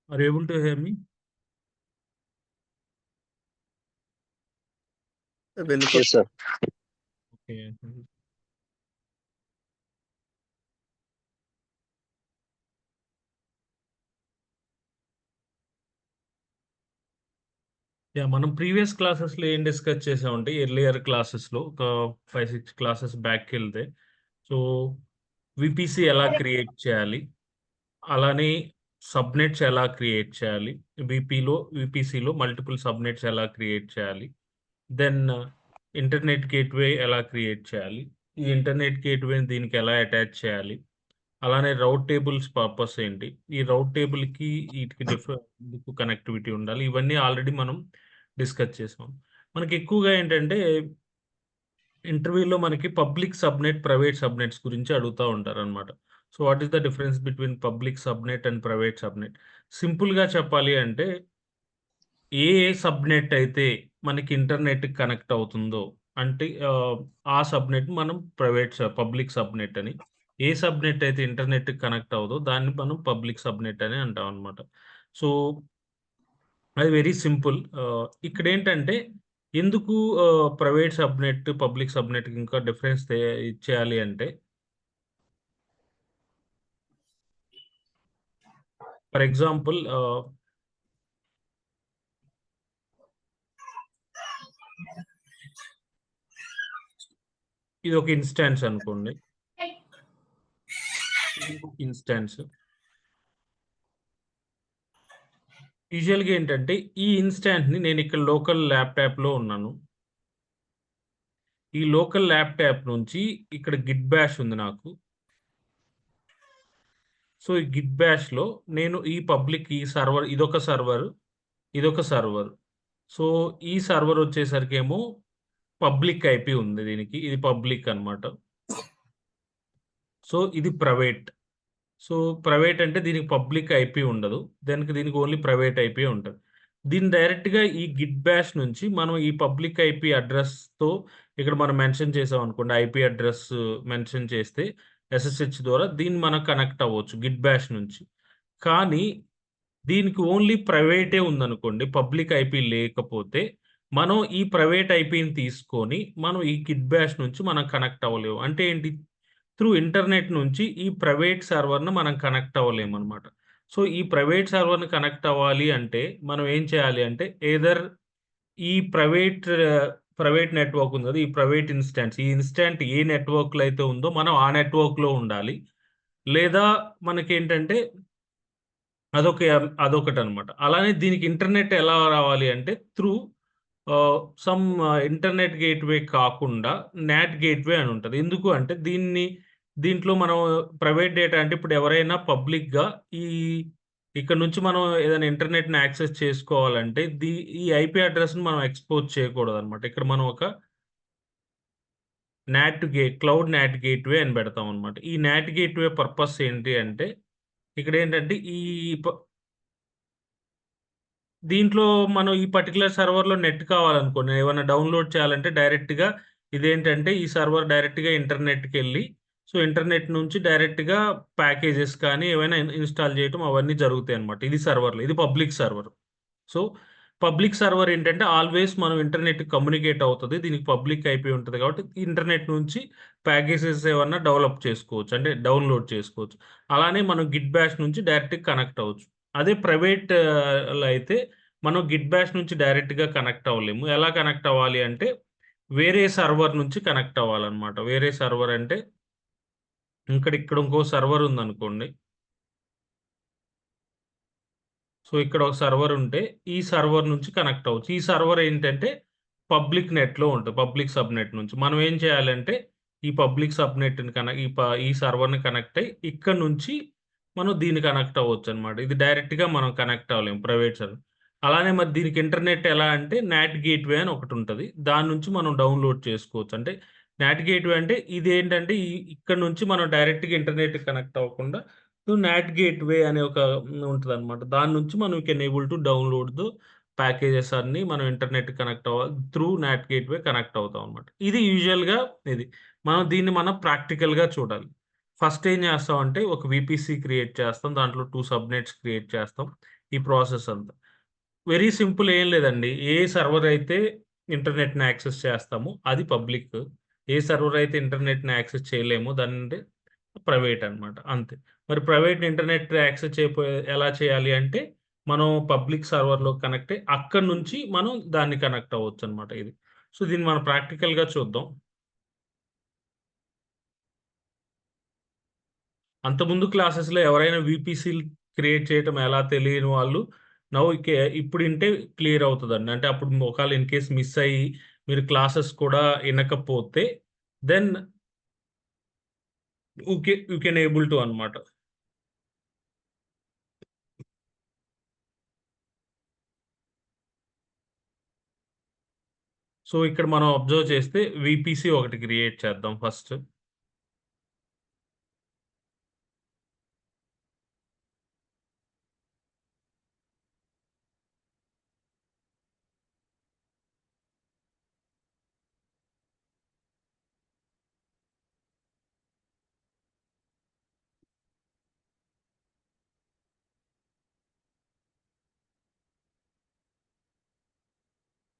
Are you able to hear me? Yes, sir. Okay. మనం previous క్లాసెస్లో ఏం discuss చేసామంటే ఎర్లియర్ క్లాసెస్లో ఒక 5-6 క్లాసెస్ బ్యాక్కి వెళ్తే సో విపిసి ఎలా క్రియేట్ చేయాలి, అలానే సబ్నెట్స్ ఎలా క్రియేట్ చేయాలి, విపిసిలో మల్టిపుల్ సబ్నెట్స్ ఎలా క్రియేట్ చేయాలి, దెన్ ఇంటర్నెట్ గేట్వే ఎలా క్రియేట్ చేయాలి, ఈ ఇంటర్నెట్ గేట్వే దీనికి ఎలా అటాచ్ చేయాలి, అలానే రౌట్ టేబుల్స్ పర్పస్ ఏంటి, ఈ రౌట్ టేబుల్కి వీటికి డిఫరెంట్ కనెక్టివిటీ ఉండాలి, ఇవన్నీ ఆల్రెడీ మనం డిస్కస్ చేసాం. మనకి ఎక్కువగా ఏంటంటే ఇంటర్వ్యూలో మనకి పబ్లిక్ సబ్నెట్, ప్రైవేట్ సబ్నెట్స్ గురించి అడుగుతూ ఉంటారు అనమాట. So what is the difference between public subnet and private subnet? సింపుల్గా చెప్పాలి అంటే ఏ సబ్నెట్ అయితే మనకి ఇంటర్నెట్కి కనెక్ట్ అవుతుందో అంటే ఆ సబ్నెట్ మనం పబ్లిక్ సబ్నెట్ అని, ఏ సబ్నెట్ అయితే ఇంటర్నెట్కి కనెక్ట్ అవుదో దాన్ని మనం పబ్లిక్ సబ్నెట్ అని అంటాం అనమాట. సో అది వెరీ సింపుల్. ఇక్కడేంటంటే ఎందుకు ప్రైవేట్ సబ్నెట్, పబ్లిక్ సబ్నెట్‌కి ఇంకా డిఫరెన్స్ ఇచ్చేయాలి అంటే ఫర్ ఎగ్జాంపుల్ ఇదొక ఇన్‌స్టాన్స్ అనుకోండి. ఇంకొక ఇన్‌స్టాన్స్. యూజువల్‌గా ఏంటంటే ఈ ఇన్‌స్టాంట్‌ని నేను ఇక్కడ లోకల్ ల్యాప్‌టాప్‌లో ఉన్నాను. ఈ లోకల్ ల్యాప్‌టాప్ నుంచి ఇక్కడ గిట్ బాష్ ఉంది నాకు. సో, ఈ గిట్ బాష్‌లో నేను ఈ సర్వర్ ఇదొక సర్వర్, ఇదొక సర్వర్. సో, ఈ సర్వర్ వచ్చేసరికేమో పబ్లిక్ ఐపీ ఉంది దీనికి. ఇది పబ్లిక్ అనమాట. సో, ఇది ప్రైవేట్. సో, ప్రైవేట్ అంటే దీనికి పబ్లిక్ ఐపీ ఉండదు. దీనికి ఓన్లీ ప్రైవేట్ ఐపీ ఉంటది. దీన్ని డైరెక్ట్‌గా ఈ గిట్ బాష్ నుంచి మనం ఈ పబ్లిక్ ఐపీ అడ్రెస్‌తో ఇక్కడ మనం మెన్షన్ చేసామనుకోండి. ఐపీ అడ్రెస్ మెన్షన్ చేస్తే ఎస్ఎస్హెచ్ ద్వారా దీన్ని మనం కనెక్ట్ అవ్వచ్చు గిట్ బాష్ నుంచి. కానీ దీనికి ఓన్లీ ప్రైవేటే ఉందనుకోండి. పబ్లిక్ ఐపీ లేకపోతే మనం ఈ ప్రైవేట్ ఐపీని తీసుకొని మనం ఈ గిట్ బాష్ నుంచి మనం కనెక్ట్ అవ్వలేము. అంటే ఏంటి? త్రూ ఇంటర్నెట్ నుంచి ఈ ప్రైవేట్ సర్వర్‌ని మనం కనెక్ట్ అవ్వలేమనమాట. సో, ఈ ప్రైవేట్ సర్వర్‌ని కనెక్ట్ అవ్వాలి అంటే మనం ఏం చేయాలి అంటే ఈ ప్రైవేట్ నెట్వర్క్ ఉంది కదా! ఈ ప్రైవేట్ ఇన్‌స్టాన్స్ ఈ ఇన్‌స్టాంట్ ఏ నెట్వర్క్‌లో అయితే ఉందో మనం ఆ నెట్వర్క్‌లో ఉండాలి. లేదా మనకేంటంటే అదొకటనమాట. అలానే దీనికి ఇంటర్నెట్ ఎలా రావాలి అంటే త్రూ సమ్ ఇంటర్నెట్ గేట్‌వే కాకుండా నాట్ గేట్‌వే అని ఉంటది. ఎందుకు అంటే దీంట్లో మనం ప్రైవేట్ డేటా అంటే ఇప్పుడు ఎవరైనా పబ్లిక్‌గా ఈ ఇక్కడ నుంచి మనం ఏదైనా ఇంటర్నెట్‌ని యాక్సెస్ చేసుకోవాలంటే ఈ ఐపీ అడ్రెస్‌ని మనం ఎక్స్‌పోజ్ చేయకూడదనమాట. ఇక్కడ మనం ఒక క్లౌడ్ నాట్ గేట్‌వే అని పెడతామనమాట. ఈ నాట్ గేట్‌వే పర్పస్ ఏంటి అంటే ఇక్కడేంటంటే ప దీంట్లో మనం ఈ పర్టిక్యులర్ సర్వర్‌లో నెట్ కావాలనుకోండి. ఏమన్నా డౌన్‌లోడ్ చేయాలంటే డైరెక్ట్‌గా ఇదేంటంటే ఈ సర్వర్ డైరెక్ట్‌గా ఇంటర్నెట్‌కెళ్ళి సో, ఇంటర్నెట్ నుంచి డైరెక్ట్‌గా ప్యాకేజెస్ కానీ ఏవైనా ఇన్‌స్టాల్ చేయటం అవన్నీ జరుగుతాయన్నమాట. ఇది సర్వర్‌లో. ఇది public server. So, public server ఏంటంటే ఆల్‌వేస్ మనం ఇంటర్నెట్‌కి కమ్యూనికేట్ అవుతది. దీనికి పబ్లిక్ ఐపీ ఉంటది కాబట్టి ఇంటర్నెట్ నుంచి ప్యాకేజెస్ ఏమన్నా డెవలప్ చేసుకోవచ్చు. అంటే డౌన్‌లోడ్ చేసుకోవచ్చు. అలానే మనం గిట్ బాష్ నుంచి డైరెక్ట్‌గా కనెక్ట్ అవ్వచ్చు. అదే ప్రైవేట్‌లో అయితే మనం గిట్ బాష్ నుంచి డైరెక్ట్‌గా కనెక్ట్ అవ్వలేము. ఎలా కనెక్ట్ అవ్వాలి అంటే వేరే సర్వర్ నుంచి కనెక్ట్ అవ్వాలన్నమాట. వేరే సర్వర్ అంటే ఇక్కడ ఇంకో సర్వర్ ఉందనుకోండి. సో, ఇక్కడ ఒక సర్వర్ ఉంటే, ఈ సర్వర్ నుంచి కనెక్ట్ అవ్వచ్చు. ఈ సర్వర్ ఏంటంటే, పబ్లిక్ నెట్‌లో ఉంటది. పబ్లిక్ సబ్‌నెట్ నుంచి. మనం ఏం చేయాలంటే, ఈ పబ్లిక్ సబ్‌నెట్‌ని కన ఈ ప ఈ సర్వర్‌ని కనెక్ట్ అయ్యి, ఇక్కడ నుంచి మనం దీన్ని కనెక్ట్ అవ్వచ్చనమాట. ఇది డైరెక్ట్‌గా మనం కనెక్ట్ అవ్వలేము ప్రైవేట్ సర్వర్. అలానే మరి దీనికి ఇంటర్నెట్ ఎలా అంటే, నాట్ గేట్‌వే అని ఒకటుంటది. దాని నుంచి మనం డౌన్‌లోడ్ చేసుకోవచ్చు. అంటే, నాట్ గేట్‌వే అంటే ఇదేంటంటే, ఇక్కడ నుంచి మనం డైరెక్ట్‌గా ఇంటర్నెట్‌కి కనెక్ట్ అవ్వకుండా నాట్ గేట్‌వే అనే ఒక ఉంటదనమాట. దాని నుంచి మనం can able to download packages అన్నీ మనం ఇంటర్నెట్ కనెక్ట్ అవ్వాలి. త్రూ నాట్ గేట్‌వే కనెక్ట్ అవుతాం అనమాట. ఇది యూజువల్‌గా ఇది. దీన్ని మనం ప్రాక్టికల్‌గా చూడాలి. ఫస్ట్ ఏం చేస్తామంటే ఒక వీపీసీ క్రియేట్ చేస్తాం. దాంట్లో 2 సబ్‌నెట్స్ క్రియేట్ చేస్తాం. ఈ ప్రాసెస్ అంతా. వెరీ సింపుల్ ఏం లేదండి. ఏ సర్వర్ అయితే ఇంటర్నెట్‌ని యాక్సెస్ చేస్తామో అది పబ్లిక్. ఏ సర్వర్ అయితే ఇంటర్నెట్‌ని యాక్సెస్ చేయలేమో దాన్ని ప్రైవేట్ అనమాట. అంతే. మరి ప్రైవేట్ ఇంటర్నెట్ యాక్సెస్ ఎలా చేయాలి అంటే, మనం పబ్లిక్ సర్వర్‌లో కనెక్ట్ అయ్యి అక్కడి నుంచి మనం దాన్ని కనెక్ట్ అవ్వొచ్చనమాట ఇది. సో, దీన్ని మనం ప్రాక్టికల్‌గా చూద్దాం. అంతకుముందు క్లాసెస్‌లో ఎవరైనా వీపీసీలు క్రియేట్ చేయటం ఎలా తెలియని వాళ్ళు నౌ ఇప్పుడింటే క్లియర్ అవుతదండి. అంటే అప్పుడు ఒకవేళ ఇన్ కేస్ మిస్ అయ్యి మీరు క్లాసెస్ కూడా ఇనకపోతే then you can able to అనమాట. సో, ఇక్కడ మనం అబ్జర్వ్ చేస్తే వీపీసీ ఒకటి క్రియేట్ చేద్దాం ఫస్ట్.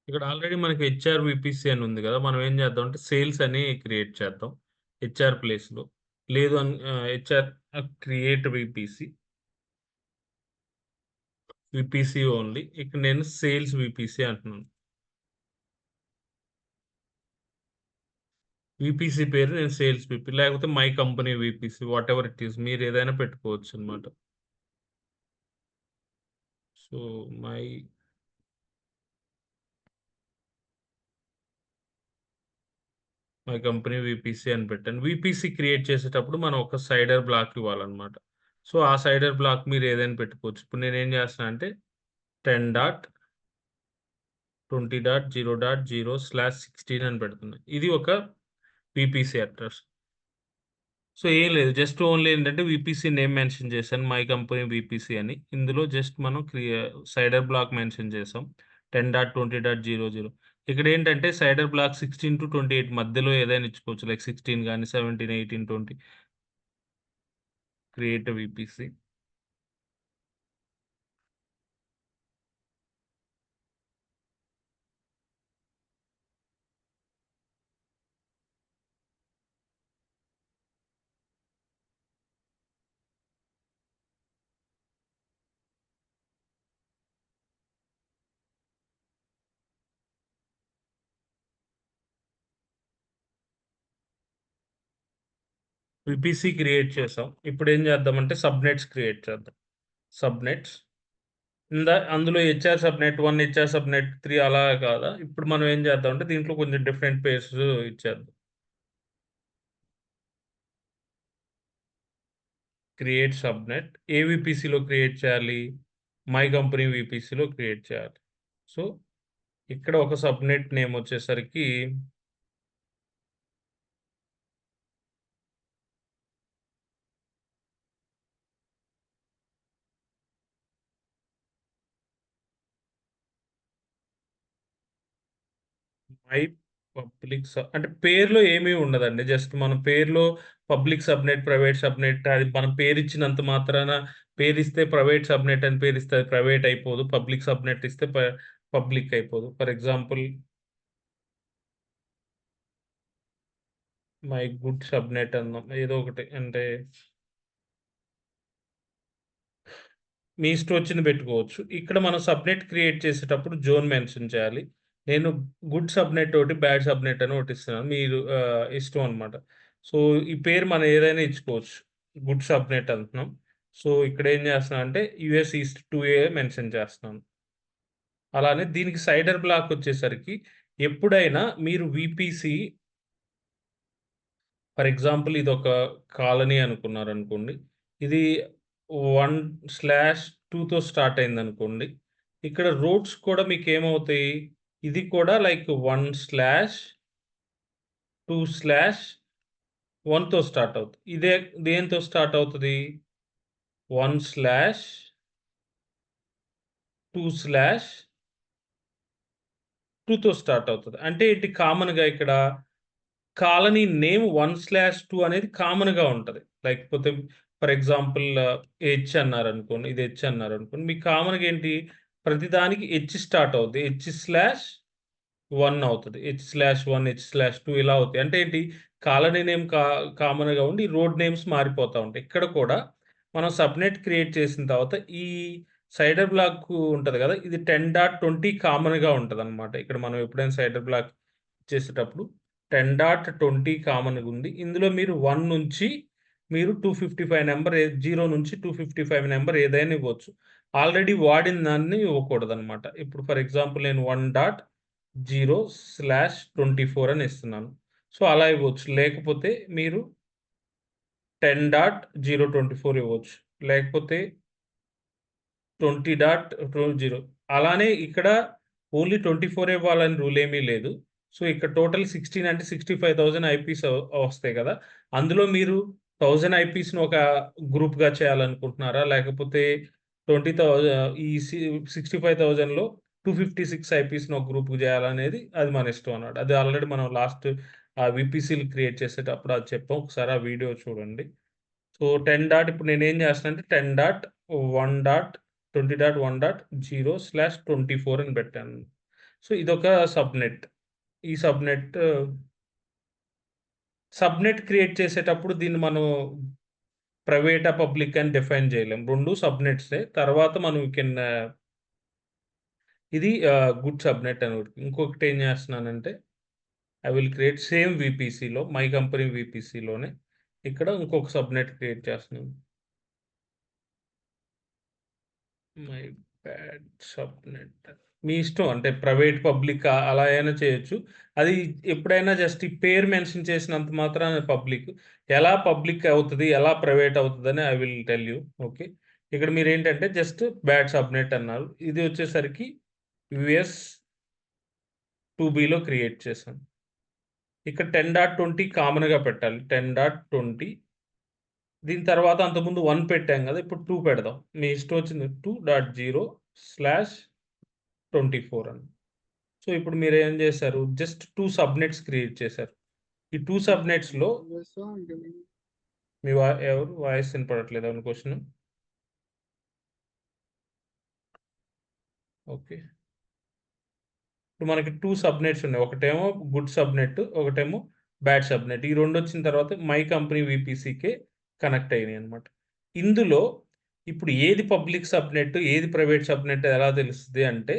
ఇక్కడ ఆల్రెడీ మనకి హెచ్ఆర్ వీపీసీ అని ఉంది గదా! మనం ఏం చేద్దాం అంటే సేల్స్ అని క్రియేట్ చేద్దాం. హెచ్ఆర్ ప్లేస్‌లో. లేదు HR create VPC. VPC only. ఇక్కడ నేను సేల్స్ వీపీసీ అంటున్నాను. వీపీసీ పేరు నేను సేల్స్ వీపీ లేకపోతే my company VPC whatever it is మీరేదైనా పెట్టుకోవచ్చనమాట. So, my my company VPC అని పెట్టాను. వీపీసీ క్రియేట్ చేసేటప్పుడు మనం ఒక సైడర్ బ్లాక్ ఇవ్వాలనమాట. సో, ఆ సైడర్ బ్లాక్ మీరేదైనా పెట్టుకోవచ్చు. ఇప్పుడు నేనేం చేస్తున్నా అంటే 10.20.0.0/16 అని పెడుతున్నా. ఇది ఒక వీపీసీ అడ్రస్. సో, ఏం లేదు. జస్ట్ ఓన్లీ ఏంటంటే వీపీసీ నేమ్ మెన్షన్ చేశాను. మై కంపెనీ వీపీసీ అని. ఇందులో జస్ట్ మనం సైడర్ బ్లాక్ మెన్షన్ చేసాం. 10.20.00 ఇక్కడేంటంటే సైడర్ బ్లాక్ 16-28 మధ్యలో ఏదైనా ఇచ్చుకోవచ్చు. లైక్ 16 గాని, 17, 18, 20 క్రియేట్ వీపీసీ. వీపీసీ క్రియేట్ చేసాం. ఇప్పుడేం చేద్దామంటే సబ్‌నెట్స్ క్రియేట్ చేద్దాం. సబ్‌నెట్స్ అందులో హెచ్ఆర్ సబ్‌నెట్ 1, హెచ్ఆర్ సబ్‌నెట్ 3 అలా కాదా? ఇప్పుడు మనం ఏం చేద్దామంటే దీంట్లో కొంచెం డిఫరెంట్ పేర్స్ ఇచ్చేద్దాం. క్రియేట్ సబ్‌నెట్ ఏ వీపీసీలో క్రియేట్ చేయాలి? మై కంపెనీ వీపీసీలో క్రియేట్ చేయాలి. సో, ఇక్కడ ఒక సబ్‌నెట్ నేమ్ వచ్చేసరికి మై పబ్లిక్ అంటే పేరులో ఏమీ ఉండదండి. జస్ట్ మన పేరులో పబ్లిక్ సబ్‌నెట్, ప్రైవేట్ సబ్‌నెట్ అది మనం పేరిచ్చినంత మాత్రాన పేరిస్తే ప్రైవేట్ సబ్‌నెట్ అని పేరిస్తే అది ప్రైవేట్ అయిపోదు. పబ్లిక్ సబ్‌నెట్ ఇస్తే పబ్లిక్ అయిపోదు. For example my good subnet అందాం. ఏదో ఒకటి అంటే మీ ఇష్టం వచ్చింది పెట్టుకోవచ్చు. ఇక్కడ మనం సబ్‌నెట్ క్రియేట్ చేసేటప్పుడు జోన్ మెన్షన్ చేయాలి. నేను గుడ్ సబ్‌నెట్ ఒకటి, బ్యాడ్ సబ్‌నెట్ అని ఒకటి ఇస్తున్నాను. మీరు ఇష్టం అన్నమాట. సో, ఈ పేరు మనం ఏదైనా ఇచ్చుకోవచ్చు. గుడ్ సబ్‌నెట్ అంటున్నాం. సో, ఇక్కడ ఏం చేస్తున్నాను అంటే యూఎస్ ఈస్ట్ 2A మెన్షన్ చేస్తున్నాను. అలానే దీనికి సైడర్ బ్లాక్ వచ్చేసరికి ఎప్పుడైనా మీరు వీపీసీ ఫర్ ఎగ్జాంపుల్ ఇదొక కాలనీ అనుకున్నారనుకోండి. ఇది 1/2తో స్టార్ట్ అయిందనుకోండి. ఇక్కడ రోడ్స్ కూడా మీకేమవుతాయి? ఇది కూడా లైక్ 1/2/1తో స్టార్ట్ అవుతది. ఇదే దేనితో స్టార్ట్ అవుతది? 1/2/2తో స్టార్ట్ అవుతది. అంటే ఏంటి కామన్‌గా ఇక్కడ కాలనీ నేమ్ 1/2 అనేది కామన్‌గా ఉంటది. లేకపోతే ఫర్ ఎగ్జాంపుల్ హెచ్ అన్నారనుకోండి, ఇది హెచ్ అన్నారనుకోండి, మీకు కామన్‌గా ఏంటి ప్రతిదానికి హెచ్ స్టార్ట్ అవుద్ది. హెచ్/1 అవుతది. హెచ్/1, హెచ్/2 ఇలా అవుతాయి. అంటే ఏంటి కాలనీ నేమ్ కామన్‌గా ఉండి రోడ్ నేమ్స్ మారిపోతా ఉంటాయి. ఇక్కడ కూడా మనం సబ్‌నెట్ క్రియేట్ చేసిన తర్వాత ఈ సైడర్ బ్లాక్ ఉంటది గదా! ఇది 10.20 కామన్‌గా ఉంటదనమాట. ఇక్కడ మనం ఎప్పుడైనా సైడర్ బ్లాక్ చేసేటప్పుడు 10.20 కామన్‌గా ఉంది. ఇందులో మీరు 1 నుంచి మీరు 255 నంబర్ 0 నుంచి 255 నంబర్ ఏదైనా ఇవ్వచ్చు. ఆల్రెడీ వాడిన దాన్ని ఇవ్వకూడదనమాట. ఇప్పుడు ఫర్ ఎగ్జాంపుల్ నేను 1.0/24 అని ఇస్తున్నాను. సో, అలా ఇవ్వచ్చు. లేకపోతే మీరు 10.024 ఇవ్వచ్చు. లేకపోతే 20.20 అలానే ఇక్కడ ఓన్లీ 24 ఇవ్వాలని రూల్ ఏమీ లేదు. సో, ఇక్కడ టోటల్ 16 అంటే 65,000 ఐపీస్ వస్తాయి గదా! అందులో మీరు 1000 ఐపీస్‌ని ఒక గ్రూప్‌గా చేయాలనుకుంటున్నారా? లేకపోతే 20,000 ఈ 65,000లో 256 ఐపీస్‌ని ఒక గ్రూప్‌కి చేయాలనేది అది మన ఇష్టం అన్నమాట. అది ఆల్రెడీ మనం లాస్ట్ వీపీసీలు క్రియేట్ చేసేటప్పుడు అది చెప్పాం. ఒకసారి ఆ వీడియో చూడండి. సో, 10 డాట్ ఇప్పుడు నేనేం చేస్తున్నానంటే 10.1.20.1.0/24 అని పెట్టాను. సో, ఇదొక సబ్‌నెట్. ఈ సబ్‌నెట్ క్రియేట్ చేసేటప్పుడు దీన్ని మనం ప్రైవేటా, పబ్లిక్ అని డిఫైన్ చేయలేం. 2 సబ్‌నెట్సే. తర్వాత మనం ఇది గుడ్ సబ్‌నెట్ అని ఒకటి. ఇంకొకటి ఏం చేస్తున్నానంటే ఐ విల్ క్రియేట్ సేమ్ వీపీసీలో మై కంపెనీ వీపీసీలోనే ఇక్కడ ఇంకొక సబ్‌నెట్ క్రియేట్ చేస్తున్నాను. My bad subnet. మీ ఇష్టం. అంటే ప్రైవేట్, పబ్లిక్ అలా అయినా చేయొచ్చు. అది ఎప్పుడైనా జస్ట్ ఈ పేరు మెన్షన్ చేసినంత మాత్రాన పబ్లిక్. ఎలా పబ్లిక్ అవుతది, ఎలా ప్రైవేట్ అవుతదని I will tell you. Okay. ఇక్కడ మీరేంటంటే జస్ట్ బ్యాడ్ సబ్‌నెట్ అన్నారు. ఇది వచ్చేసరికి యూఎస్ 2బీలో క్రియేట్ చేశాను. ఇక్కడ 10.20 కామన్‌గా పెట్టాలి. 10.20 దీని తర్వాత అంతకుముందు 1 పెట్టాం గదా! ఇప్పుడు 2 పెడదాం. మీ ఇష్టం వచ్చింది 2.0/24 అని. సో, ఇప్పుడు మీరేం జేశారు? జస్ట్ 2 సబ్‌నెట్స్ క్రియేట్ చేశారు. ఈ 2 సబ్‌నెట్స్‌లో మీ ఎవరు వాయిస్ ఇనపడట్లేదా ఏమన్నా క్వెషను? ఓకే. ఇప్పుడు మనకి 2 సబ్‌నెట్స్ ఉన్నాయి. ఒకటేమో గుడ్ సబ్‌నెట్, ఒకటేమో బ్యాడ్ సబ్‌నెట్. ఈ రెండొచ్చిన తర్వాత మై కంపెనీ వీపీసీకే కనెక్ట్ అయినాయన్నమాట. ఇందులో ఇప్పుడు ఏది పబ్లిక్ సబ్‌నెట్, ఏది ప్రైవేట్ సబ్‌నెట్ ఎలా తెలుస్తది అంటే,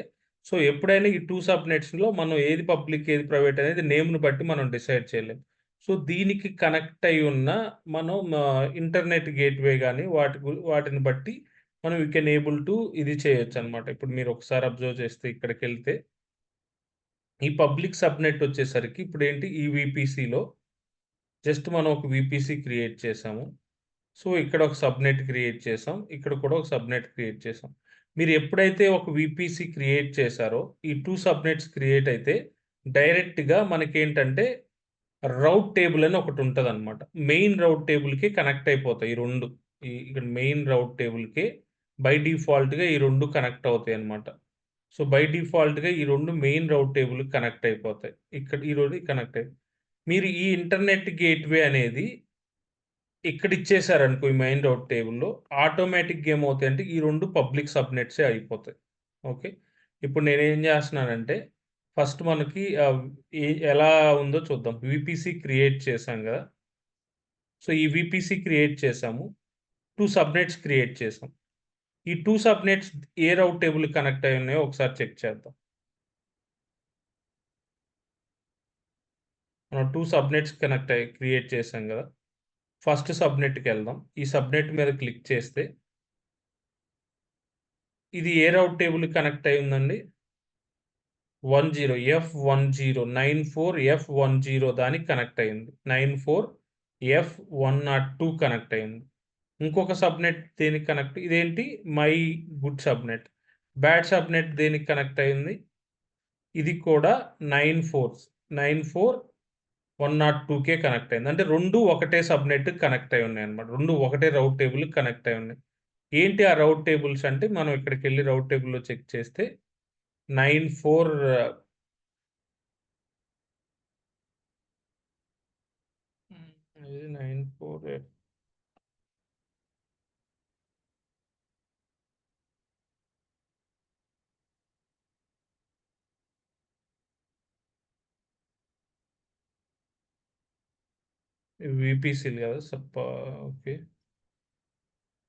సో, ఎప్పుడైనా ఈ 2 సబ్‌నెట్స్‌లో మనం ఏది పబ్లిక్, ఏది ప్రైవేట్ అనేది నేమ్‌ని బట్టి మనం డిసైడ్ చేయలేం. సో, దీనికి కనెక్ట్ అయ్యి ఉన్న మనం ఇంటర్నెట్ గేట్‌వే గాని వాటిని బట్టి మనం వీ కెన్ ఏబుల్ టు ఇది చేయొచ్చన్నమాట. ఇప్పుడు మీరు ఒకసారి అబ్జర్వ్ చేస్తే ఇక్కడికెళ్తే ఈ పబ్లిక్ సబ్‌నెట్ వచ్చేసరికి ఇప్పుడేంటి ఈ వీపీసీలో జస్ట్ మనం ఒక వీపీసీ క్రియేట్ చేసాము. సో, ఇక్కడ ఒక సబ్‌నెట్ క్రియేట్ చేసాం. ఇక్కడ కూడా ఒక సబ్‌నెట్ క్రియేట్ చేసాం. మీరు ఎప్పుడైతే ఒక వీపీసీ క్రియేట్ చేసారో ఈ 2 సబ్‌నెట్స్ క్రియేట్ అయితే డైరెక్ట్‌గా మనకేంటంటే రౌట్ టేబుల్ అని ఒకటుంటదనమాట. మెయిన్ రౌట్ టేబుల్‌కి కనెక్ట్ అయిపోతాయి ఈ 2. ఇక్కడ మెయిన్ రౌట్ టేబుల్‌కి బై డిఫాల్ట్‌గా ఈ 2 కనెక్ట్ అవుతాయన్నమాట. సో, బై డిఫాల్ట్‌గా ఈ 2 మెయిన్ రౌట్ టేబుల్‌కి కనెక్ట్ అయిపోతాయి. ఇక్కడ ఈ 2 కనెక్ట్ అయి మీరు ఈ ఇంటర్నెట్ గేట్‌వే అనేది ఇక్కడ ఇచ్చేసారనుకో ఈ మెయిన్ రౌట్ టేబుల్‌లో ఆటోమేటిక్‌గా ఏమవుతాయంటే ఈ 2 పబ్లిక్ సబ్‌నెట్సే అయిపోతాయి. ఓకే. ఇప్పుడు నేనేం చేస్తున్నానంటే ఫస్ట్ మనకి ఎలా ఉందో చూద్దాం. వీపీసీ క్రియేట్ చేశాం గదా! సో, ఈ వీపీసీ క్రియేట్ చేశాము. 2 సబ్‌నెట్స్ క్రియేట్ చేసాం. ఈ 2 సబ్‌నెట్స్ ఏ రౌట్ టేబుల్‌కి కనెక్ట్ అయ్యి ఉన్నాయో ఒకసారి చెక్ చేద్దాం. మనం 2 సబ్‌నెట్స్ క్రియేట్ చేసాం గదా! ఫస్ట్ సబ్‌నెట్‌కెళ్దాం. ఈ సబ్‌నెట్ మీద క్లిక్ చేస్తే ఇది ఏ రౌట్ టేబుల్‌కి కనెక్ట్ అయ్యి ఉందండి? 10 F10 దానికి కనెక్ట్ అయింది. 94 F102 కనెక్ట్ అయింది. ఇంకొక సబ్‌నెట్ దేనికి కనెక్ట్ ఇదేంటి my good subnet. Bad subnet దేనికి కనెక్ట్ అయింది? ఇది కూడా 94 102కే కనెక్ట్ అయింది. అంటే 2 ఒకటే సబ్‌నెట్‌కి కనెక్ట్ అయ్యి ఉన్నాయన్నమాట. 2 ఒకటే రౌట్ టేబుల్‌కి కనెక్ట్ అయ్యి ఉన్నాయి. ఏంటి ఆ రౌట్ టేబుల్స్ అంటే మనం ఇక్కడికెళ్లి రౌట్ టేబుల్‌లో చెక్ చేస్తే 94 ఇది 94 వీపీసీలు కదా ఓకే.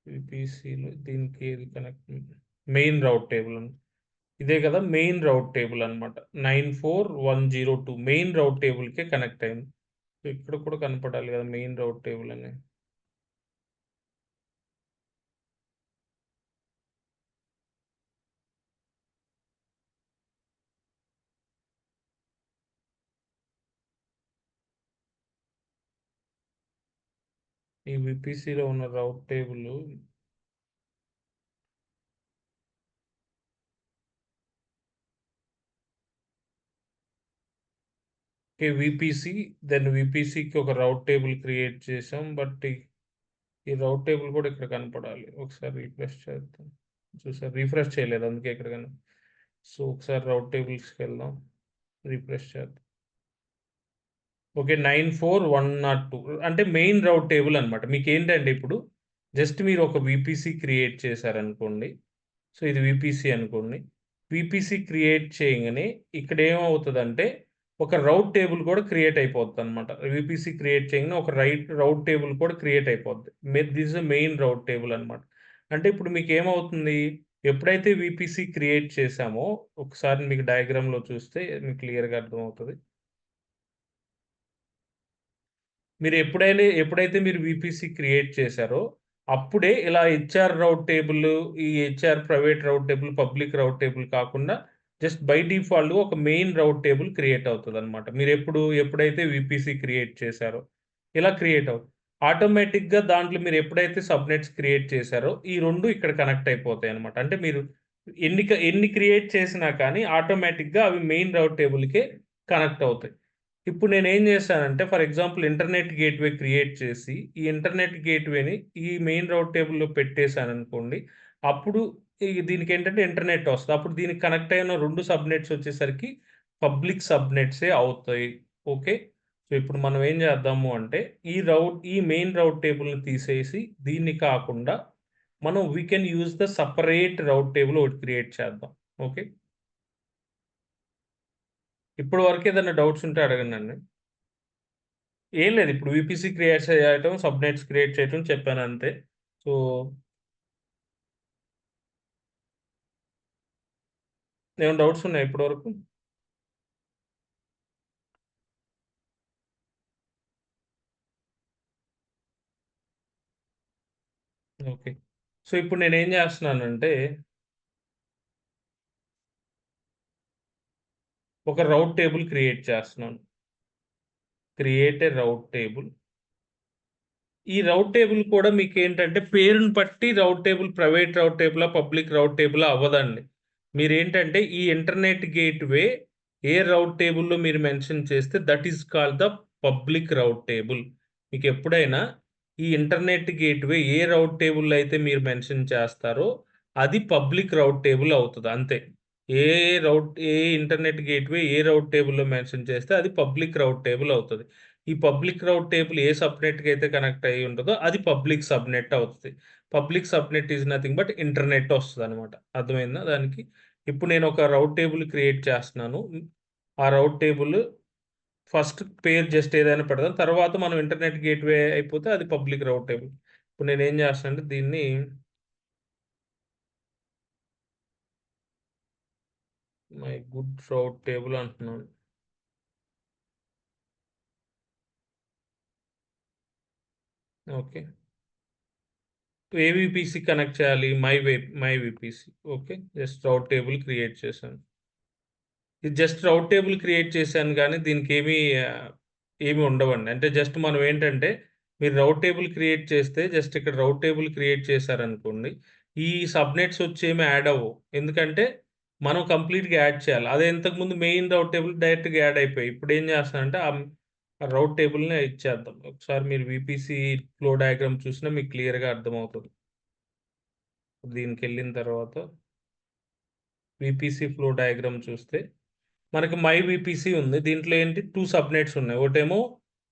వీపీసీలు దీనికి ఏది కనెక్ట్? మెయిన్ రౌట్ టేబుల్ ఇదే కదా మెయిన్ రౌట్ టేబుల్ అనమాట. 94102 మెయిన్ రౌట్ టేబుల్కే కనెక్ట్ అయింది. ఇక్కడ కూడా కనపడాలి కదా మెయిన్ రౌట్ టేబుల్ అని. ఈ విపిసిలో ఉన్న రౌట్ టేబుల్ విపిసి దెన్ విపిసికి ఒక రౌట్ టేబుల్ క్రియేట్ చేసాం. బట్ ఈ రౌట్ టేబుల్ కూడా ఇక్కడ కనపడాలి. ఒకసారి రిఫ్రెష్ చేద్దాం. చూసారు రిఫ్రెష్ చేయలేదు అందుకే ఇక్కడ కానీ. సో ఒకసారి రౌట్ టేబుల్స్కి వెళ్దాం, రిఫ్రెష్ చేద్దాం. ఓకే 94102 అంటే మెయిన్ రౌట్ టేబుల్ అనమాట. మీకు ఏంటంటే ఇప్పుడు జస్ట్ మీరు ఒక విపిసి క్రియేట్ చేశారనుకోండి. సో ఇది విపిసి అనుకోండి. విపిసి క్రియేట్ చేయగానే ఇక్కడ ఏమవుతుందంటే ఒక రౌట్ టేబుల్ కూడా క్రియేట్ అయిపోద్ది అనమాట. విపిసి క్రియేట్ చేయగానే ఒక రౌట్ టేబుల్ కూడా క్రియేట్ అయిపోద్ది. దిస్ మెయిన్ రౌట్ టేబుల్ అనమాట. అంటే ఇప్పుడు మీకు ఏమవుతుంది, ఎప్పుడైతే విపిసి క్రియేట్ చేసామో ఒకసారి మీకు డయాగ్రామ్లో చూస్తే మీకు క్లియర్గా అర్థమవుతుంది. మీరు ఎప్పుడైతే మీరు విపిసి క్రియేట్ చేశారో అప్పుడే ఇలా హెచ్ఆర్ రౌట్ టేబుల్, ఈ HR private route table, public రౌట్ టేబుల్ కాకుండా జస్ట్ బై డిఫాల్ట్ ఒక మెయిన్ రౌట్ టేబుల్ క్రియేట్ అవుతుంది అనమాట. మీరు ఎప్పుడైతే విపిసి క్రియేట్ చేశారో ఇలా క్రియేట్ అవుతుంది. ఆటోమేటిక్గా దాంట్లో మీరు ఎప్పుడైతే సబ్నెట్స్ క్రియేట్ చేశారో ఈ రెండు ఇక్కడ కనెక్ట్ అయిపోతాయి అనమాట. అంటే మీరు ఎన్ని క్రియేట్ చేసినా కానీ ఆటోమేటిక్గా అవి మెయిన్ రౌట్ టేబుల్కే కనెక్ట్ అవుతాయి. ఇప్పుడు నేనేం చేశానంటే for example internet gateway create చేసి, ఈ ఇంటర్నెట్ గేట్‌వేని ఈ మెయిన్ రౌట్ టేబుల్‌లో పెట్టేసాననుకోండి. అప్పుడు దీనికేంటంటే ఇంటర్నెట్ వస్తది. అప్పుడు దీనికి కనెక్ట్ అయిన 2 సబ్‌నెట్స్ వచ్చేసరికి పబ్లిక్ సబ్‌నెట్సే అవుతాయి. ఓకే. సో, ఇప్పుడు మనం ఏం చేద్దాము అంటే ఈ మెయిన్ రౌట్ టేబుల్‌ని తీసేసి దీన్ని కాకుండా మనం we can use the separate route table ఒకటి క్రియేట్ చేద్దాం. ఓకే. ఇప్పటి వరకు ఏదైనా డౌట్స్ ఉంటే అడగండండి. ఏం లేదు. ఇప్పుడు వీపీసీ క్రియేట్ చేయటం, సబ్‌నెట్స్ క్రియేట్ చేయటం చెప్పానంతే. సో, ఏమైనా డౌట్స్ ఉన్నాయా ఇప్పటి వరకు? ఓకే. సో, ఇప్పుడు నేనేం చేస్తున్నానంటే, ఒక రౌట్ టేబుల్ క్రియేట్ చేస్తున్నాను. Create a route table. ఈ రౌట్ టేబుల్ కూడా మీకేంటంటే పేరుని బట్టి రౌట్ టేబుల్ ప్రైవేట్ రౌట్ టేబులా, పబ్లిక్ రౌట్ టేబులా అవ్వదండి. మీరేంటంటే ఈ ఇంటర్నెట్ గేట్‌వే ఏ రౌట్ టేబుల్‌లో మీరు మెన్షన్ చేస్తే that is called the public rate table. మీకెప్పుడైనా ఈ ఇంటర్నెట్ గేట్‌వే ఏ రౌట్ టేబుల్‌లో అయితే మీరు మెన్షన్ చేస్తారో అది పబ్లిక్ రౌట్ టేబుల్ అవుతది అంతే. ఏ ఇంటర్నెట్ గేట్‌వే ఏ రౌట్ టేబుల్‌లో మెన్షన్ చేస్తే అది పబ్లిక్ రౌట్ టేబుల్ అవుతది. ఈ పబ్లిక్ రౌట్ టేబుల్ ఏ సబ్‌నెట్‌కి అయితే కనెక్ట్ అయ్యి ఉంటదో అది పబ్లిక్ సబ్‌నెట్ అవుతది. Public subnet is nothing but internet వస్తదనమాట. అర్థమైందా దానికి? ఇప్పుడు నేను ఒక రౌట్ టేబుల్ క్రియేట్ చేస్తున్నాను. ఆ రౌట్ టేబుల్ ఫస్ట్ పేరు జస్ట్ ఏదైనా పెడదాం. తర్వాత మనం ఇంటర్నెట్ గేట్‌వే అయిపోతే అది పబ్లిక్ రౌట్ టేబుల్. ఇప్పుడు నేనేం చేస్తానంటే దీన్ని మై గుడ్ రౌట్ టేబుల్ అంటున్నాను. ఓకే. ఏవిపిసి కనెక్ట్ చేయాలి. My VPC. Okay. Just rate table create చేశాను. ఇది జస్ట్ రౌట్ టేబుల్ క్రియేట్ చేశాను గానీ దీనికేమీ ఏమి ఉండవండి. అంటే జస్ట్ మనం ఏంటంటే మీరు రౌట్ టేబుల్ క్రియేట్ చేస్తే జస్ట్ ఇక్కడ రౌట్ టేబుల్ క్రియేట్ చేశారనుకోండి. ఈ సబ్‌నెట్స్ వచ్చేమి యాడ్ అవ్వవు. ఎందుకంటే మనం కంప్లీట్‌గా యాడ్ చేయాలి. అదే ఇంతకుముందు మెయిన్ రౌట్ టేబుల్ డైరెక్ట్‌గా యాడ్ అయిపోయాయి. ఇప్పుడు ఏం చేస్తానంటే ఆ రౌట్ టేబుల్‌నే ఇచ్చేద్దాం. ఒకసారి మీరు వీపీసీ ఫ్లో డయాగ్రామ్ చూసినా మీకు క్లియర్‌గా అర్థమవుతది. దీనికెళ్ళిన తర్వాత వీపీసీ ఫ్లో డయాగ్రామ్ చూస్తే మనకి మై వీపీసీ ఉంది. దీంట్లో ఏంటి 2 సబ్‌నెట్స్ ఉన్నాయి. ఒకటేమో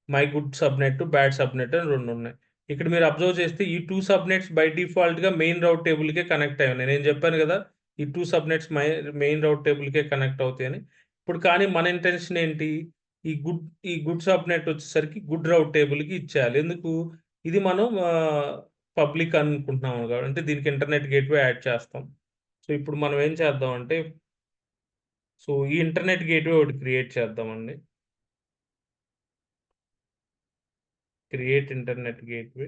my good subnet, bad subnet అని 2 ఉన్నాయి. ఇక్కడ మీరు అబ్జర్వ్ చేస్తే ఈ 2 సబ్‌నెట్స్ బై డిఫాల్ట్‌గా మెయిన్ రౌట్ టేబుల్‌కే కనెక్ట్ అయ్యి ఉన్నాయి. నేను చెప్పాను కదా! ఈ 2 సబ్‌నెట్స్ మెయిన్ రౌట్ టేబుల్‌కే కనెక్ట్ అవుతాయని. ఇప్పుడు కానీ మన ఇంటెన్షన్ ఏంటి? ఈ గుడ్ సబ్నెట్ వచ్చేసరికి గుడ్ రౌట్ టేబుల్కి ఇచ్చేయాలి. ఎందుకు ఇది మనం పబ్లిక్ అనుకుంటున్నాం అంటే దీనికి ఇంటర్నెట్ గేట్వే యాడ్ చేస్తాం. సో ఇప్పుడు మనం ఏం చేద్దాం అంటే సో ఈ ఇంటర్నెట్ గేట్వే ఒకటి క్రియేట్ చేద్దామండి. Create internet gateway.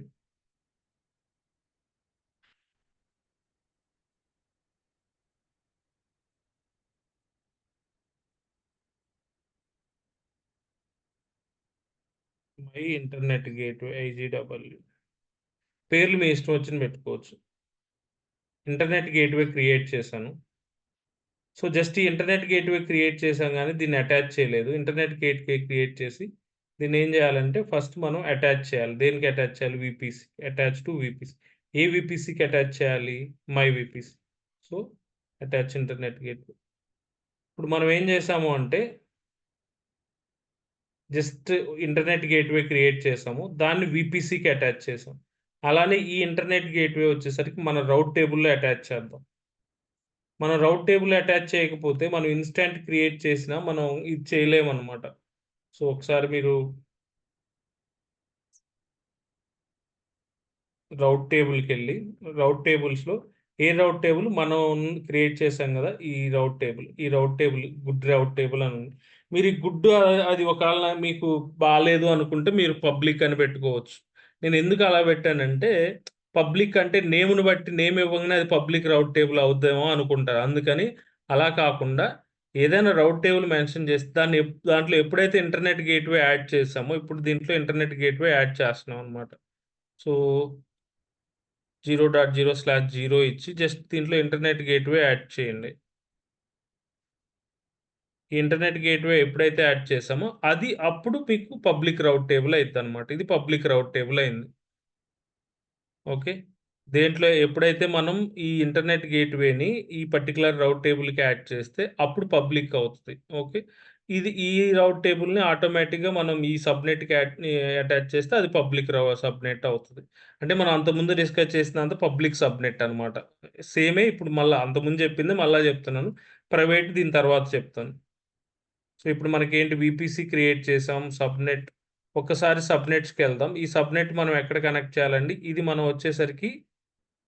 My internet gateway IGW. పేర్లు మీ ఇష్టం వచ్చిన పెట్టుకోవచ్చు. ఇంటర్నెట్ గేట్వే క్రియేట్ చేశాను. సో జస్ట్ ఈ ఇంటర్నెట్ గేట్వే క్రియేట్ చేసాం కానీ దీన్ని అటాచ్ చేయలేదు. ఇంటర్నెట్ గేట్వే క్రియేట్ చేసి దీన్ని ఏం చేయాలంటే ఫస్ట్ మనం అటాచ్ చేయాలి. దేనికి అటాచ్ చేయాలి? విపిసి. Attach to VPC. ఏ విపిసికి అటాచ్ చేయాలి? My VPC. So attach internet gateway. ఇప్పుడు మనం ఏం చేసాము అంటే జస్ట్ ఇంటర్నెట్ గేట్వే క్రియేట్ చేసాము. దాన్ని విపిసికి అటాచ్ చేసాం. అలానే ఈ ఇంటర్నెట్ గేట్వే వచ్చేసరికి మన రౌట్ టేబుల్లో అటాచ్ చేద్దాం. మనం రౌట్ టేబుల్ అటాచ్ చేయకపోతే మనం ఇన్స్టాంట్ క్రియేట్ చేసినా మనం ఇది చేయలేమన్నమాట. సో ఒకసారి మీరు రౌట్ టేబుల్కి వెళ్ళి రౌట్ టేబుల్స్లో ఏ రౌట్ టేబుల్ మనం క్రియేట్ చేసాం కదా ఈ రౌట్ టేబుల్ గుడ్ రౌట్ టేబుల్ అని ఉంది. మీరు ఈ గుడ్ అది ఒకవేళ మీకు బాగాలేదు అనుకుంటే మీరు పబ్లిక్ అని పెట్టుకోవచ్చు. నేను ఎందుకు అలా పెట్టానంటే పబ్లిక్ అంటే నేమ్ని బట్టి నేమ్ ఇవ్వగానే అది పబ్లిక్ రౌట్ టేబుల్ అవుద్దేమో అనుకుంటారు. అందుకని అలా కాకుండా ఏదైనా రౌట్ టేబుల్ మెన్షన్ చేస్తే దాంట్లో ఎప్పుడైతే ఇంటర్నెట్ గేట్వే యాడ్ చేసామో ఇప్పుడు దీంట్లో ఇంటర్నెట్ గేట్వే యాడ్ చేస్తున్నాం అనమాట. సో 0.0/0 ఇచ్చి జస్ట్ దీంట్లో ఇంటర్నెట్ గేట్వే యాడ్ చేయండి. ఈ ఇంటర్నెట్ గేట్వే ఎప్పుడైతే యాడ్ చేసామో అది అప్పుడు మీకు పబ్లిక్ రౌట్ టేబుల్ అవుతుంది అనమాట. ఇది పబ్లిక్ రౌట్ టేబుల్ అయింది. ఓకే. దేంట్లో ఎప్పుడైతే మనం ఈ ఇంటర్నెట్ గేట్వేని ఈ పర్టికులర్ రౌట్ టేబుల్కి యాడ్ చేస్తే అప్పుడు పబ్లిక్ అవుతుంది. ఓకే. ఈ రౌట్ టేబుల్ని ఆటోమేటిక్గా మనం ఈ సబ్నెట్కి అటాచ్ చేస్తే అది పబ్లిక్ సబ్నెట్ అవుతుంది. అంటే మనం అంతకుముందు డిస్కస్ చేసినంత పబ్లిక్ సబ్నెట్ అనమాట. సేమే ఇప్పుడు మళ్ళీ అంతకుముందు చెప్పింది మళ్ళీ చెప్తున్నాను. ప్రైవేట్ దీని తర్వాత చెప్తాను. సో ఇప్పుడు మనకేంటి విపిసి క్రియేట్ చేసాం. సబ్నెట్ ఒక్కసారి సబ్నెట్స్కి వెళ్దాం. ఈ సబ్నెట్ మనం ఎక్కడ కనెక్ట్ చేయాలండి? ఇది మనం వచ్చేసరికి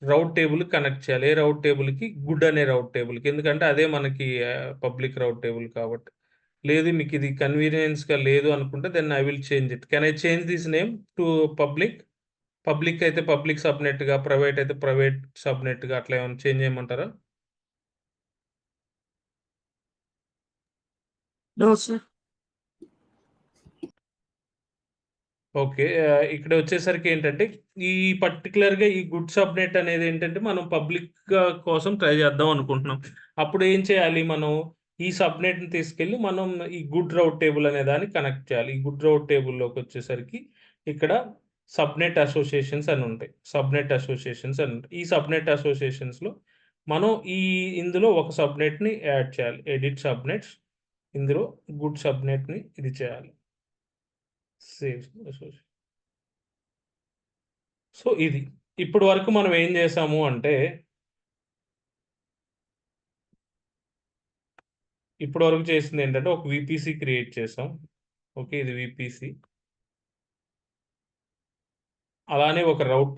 రౌట్ టేబుల్ కనెక్ట్ చేయాలి. ఏ రౌట్ టేబుల్కి? గుడ్ అనే రౌట్ టేబుల్కి. ఎందుకంటే అదే మనకి పబ్లిక్ రౌట్ టేబుల్ కాబట్టి. లేదు మీకు ఇది కన్వీనియన్స్గా లేదు అనుకుంటే then I will change it. Can I change this name to public? Public అయితే పబ్లిక్ సబ్నెట్గా, ప్రైవేట్ అయితే ప్రైవేట్ సబ్నెట్గా అట్లా ఏమైనా చేంజ్ చేయమంటారా? No, sir. ఓకే. ఇక్కడ వచ్చేసరికి ఏంటంటే ఈ పర్టిక్యులర్‌గా ఈ గుడ్ సబ్నెట్ అనేది ఏంటంటే మనం పబ్లిక్‌గా కోసం ట్రై చేద్దాం అనుకుంటున్నాం. అప్పుడు ఏం చేయాలి మనం? ఈ సబ్నెట్‌ని తీసుకెళ్ళి మనం ఈ గుడ్ రౌట్ టేబుల్ అనే దాన్ని కనెక్ట్ చేయాలి. ఈ గుడ్ రౌట్ టేబుల్‌లోకి వచ్చేసరికి ఇక్కడ సబ్నెట్ అసోసియేషన్స్ అని ఉంటాయి. సబ్నెట్ అసోసియేషన్స్ అని ఉంటాయి. ఈ సబ్నెట్ అసోసియేషన్స్‌లో మనం ఇందులో ఒక సబ్నెట్‌ని యాడ్ చేయాలి. Edit subnets. ఇందులో గుడ్ సబ్నెట్‌ని ఇది చేయాలి. Save association. సో ఇది. ఇప్పటి వరకు మనం ఏం చేసాము అంటే ఇప్పటి వరకు చేసింది ఏంటంటే ఒక విపిసి క్రియేట్ చేసాం. ఓకే. ఇది విపిసి. అలానే ఒక రౌట్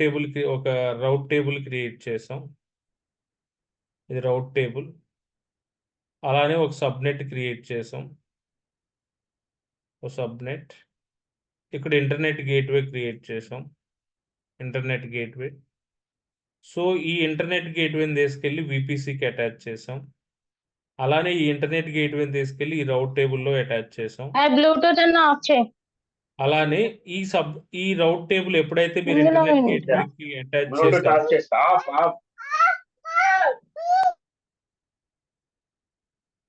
టేబుల్ క్రియేట్ చేసాం. ఇది రౌట్ టేబుల్. అలానే ఒక సబ్నెట్ క్రియేట్ చేసాం. ఒక సబ్నెట్. ఇక్కడ ఇంటర్నెట్ గేట్వే క్రియేట్ చేసాం. Internet gateway. సో ఈ ఇంటర్నెట్ గేట్వేని తీసుకెళ్ళి విపిసికి అటాచ్ చేసాం. అలానే ఈ ఇంటర్నెట్ గేట్వేని తీసుకెళ్ళి ఈ రౌట్ టేబుల్‌లో అటాచ్ చేసాం. బ్లూటూత్ అన్న ఆఫ్ చేయి. అలానే ఈ రౌట్ టేబుల్ ఎప్పుడైతే మీరు ఇందులో ఇంటర్నెట్ ఉంది. గేట్వేకి అటాచ్ బ్లూటూత్ చేశారో ఆఫ్ చేస్తా. ఆఫ్.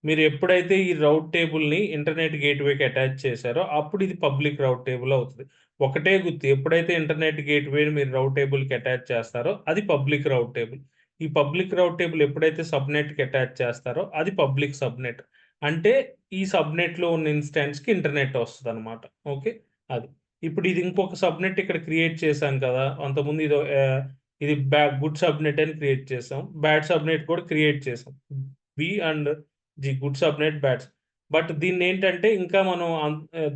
మీరు ఎప్పుడైతే ఈ రౌట్ టేబుల్‌ని ఇంటర్నెట్ గేట్వేకి అటాచ్ చేశారో అప్పుడు ఇది పబ్లిక్ రౌట్ టేబుల్ అవుతది. ఒకటే గుర్తు ఎప్పుడైతే ఇంటర్నెట్ గేట్వేని మీరు రౌట్ టేబుల్‌కి అటాచ్ చేస్తారో అది పబ్లిక్ రౌట్ టేబుల్. ఈ పబ్లిక్ రౌట్ టేబుల్ ఎప్పుడైతే సబ్నెట్‌కి అటాచ్ చేస్తారో అది పబ్లిక్ సబ్నెట్. అంటే ఈ సబ్నెట్‌లో ఉన్న ఇన్‌స్టాన్స్‌కి ఇంటర్నెట్ వస్తదనమాట. ఓకే. అది. ఇప్పుడు ఇది ఇంకొక సబ్నెట్ ఇక్కడ క్రియేట్ చేశాం కదా! అంతకుముందు ఇది గుడ్ సబ్నెట్ అని క్రియేట్ చేసాం. బ్యాడ్ సబ్నెట్ కూడా క్రియేట్ చేసాం. B and the good subnet, bad. But దీన్ని ఏంటంటే ఇంకా మనం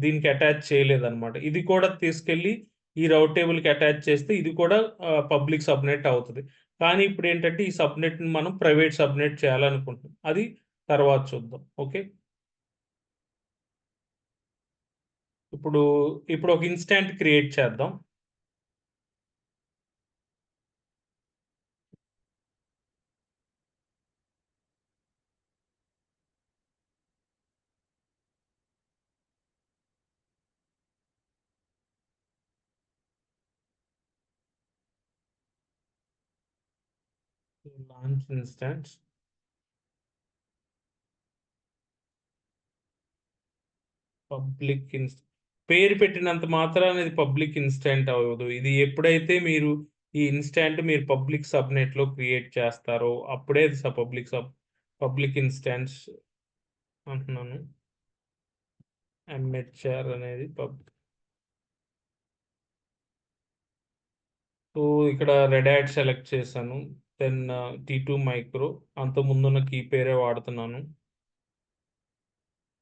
దీనికి అటాచ్ చేయలేదన్నమాట. ఇది కూడా తీసుకెళ్ళి ఈ రౌట్ టేబుల్కి అటాచ్ చేస్తే ఇది కూడా పబ్లిక్ సబ్నెట్ అవుతుంది. కానీ ఇప్పుడు ఏంటంటే ఈ సబ్నెట్ని మనం ప్రైవేట్ సబ్నెట్ చేయాలనుకుంటున్నాం. అది తర్వాత చూద్దాం. ఓకే. ఇప్పుడు ఇప్పుడు ఒక ఇన్స్టాంట్ క్రియేట్ చేద్దాం. Launch instance. పబ్లిక్ పేరు పెట్టినంత మాత్రాన ఇది పబ్లిక్ ఇన్స్టాంట్ అవ్వదు. ఇది ఎప్పుడైతే మీరు ఈ ఇన్స్టాంట్ మీరు పబ్లిక్ సబ్నెట్ లో క్రియేట్ చేస్తారో అప్పుడే అది పబ్లిక్ ఇన్స్టాన్స్ అంటున్నాను. ఎంహెచ్ఆర్ అనేది సో ఇక్కడ రెడ్ హ్యాట్ సెలెక్ట్ చేశాను. దెన్ T2 మైక్రో అంత ముందున్న కీ పేరే వాడుతున్నాను.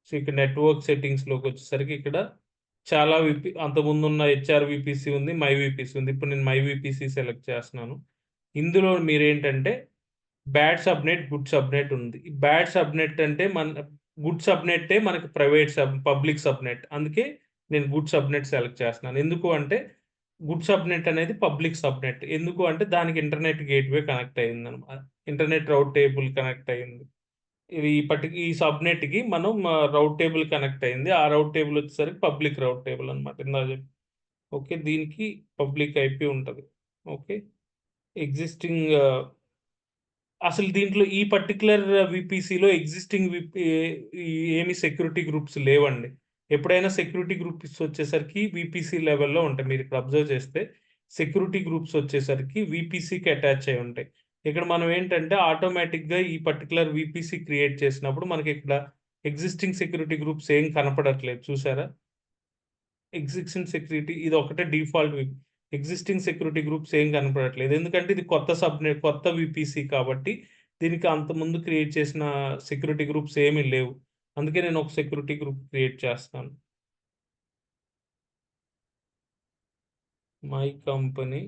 సో ఇక్కడ నెట్వర్క్ సెట్టింగ్స్లోకి వచ్చేసరికి ఇక్కడ చాలా అంతకుముందు ఉన్న హెచ్ఆర్ విపిసి ఉంది, మై విపిసి ఉంది. ఇప్పుడు నేను మై విపిసి సెలెక్ట్ చేస్తున్నాను. ఇందులో మీరేంటంటే బ్యాడ్ సబ్నెట్, గుడ్ సబ్నెట్ ఉంది. బ్యాడ్ సబ్నెట్ అంటే గుడ్ సబ్నెట్టే మనకి పబ్లిక్ సబ్నెట్. అందుకే నేను గుడ్ సబ్నెట్ సెలెక్ట్ చేస్తున్నాను. ఎందుకు అంటే గుడ్ సబ్నెట్ అనేది పబ్లిక్ సబ్నెట్. ఎందుకు అంటే దానికి ఇంటర్నెట్ గేట్వే కనెక్ట్ అయింది అనమాట. ఇంటర్నెట్ రౌట్ టేబుల్ కనెక్ట్ అయింది. ఇది ఈ సబ్నెట్ కి మనం రౌట్ టేబుల్ కనెక్ట్ అయింది. ఆ రౌట్ టేబుల్ వచ్చేసరికి పబ్లిక్ రౌట్ టేబుల్ అనమాట. ఇందా చెప్పి ఓకే. దీనికి పబ్లిక్ ఐపీ ఉంటుంది. ఓకే. ఎగ్జిస్టింగ్ అసలు దీంట్లో ఈ పర్టికులర్ విపిసిలో ఎగ్జిస్టింగ్ ఏమి సెక్యూరిటీ గ్రూప్స్ లేవండి. ఎప్పుడైనా సెక్యూరిటీ గ్రూప్స్ వచ్చేసరికి విపిసి లెవెల్లో ఉంటాయి. మీరు ఇక్కడ అబ్జర్వ్ చేస్తే సెక్యూరిటీ గ్రూప్స్ వచ్చేసరికి విపిసికి అటాచ్ అయి ఉంటాయి. ఇక్కడ మనం ఏంటంటే ఆటోమేటిక్గా ఈ పర్టికులర్ విపిసి క్రియేట్ చేసినప్పుడు మనకి ఇక్కడ ఎగ్జిస్టింగ్ సెక్యూరిటీ గ్రూప్స్ ఏం కనపడట్లేదు. చూసారా? ఎగ్జిస్టింగ్ సెక్యూరిటీ ఇది ఒకటే డిఫాల్ట్. ఎగ్జిస్టింగ్ సెక్యూరిటీ గ్రూప్స్ ఏం కనపడట్లేదు. ఎందుకంటే ఇది కొత్త విపిసి కాబట్టి దీనికి అంత ముందు క్రియేట్ చేసిన సెక్యూరిటీ గ్రూప్స్ ఏమీ లేవు. అందుకే నేను ఒక సెక్యూరిటీ గ్రూప్ క్రియేట్ చేస్తాను. My company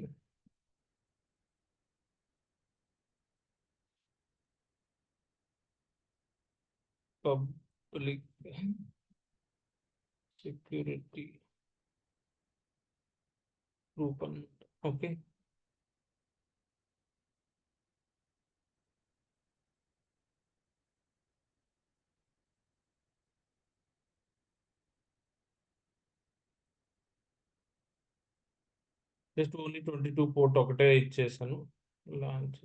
public security group అన్నమాట. ఓకే. జస్ట్ ఓన్లీ 22 పోర్ట్ ఒకటే ఇచ్చేసాను. లాంచ్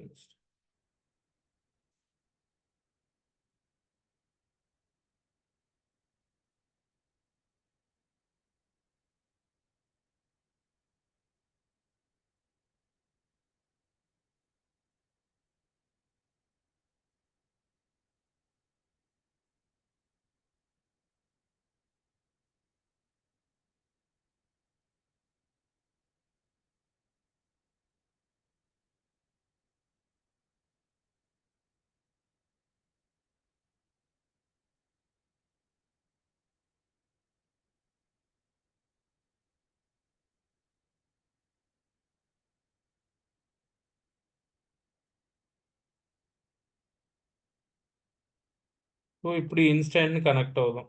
సో ఇప్పుడు ఈ ఇన్స్టాంట్ కనెక్ట్ అవుదాం.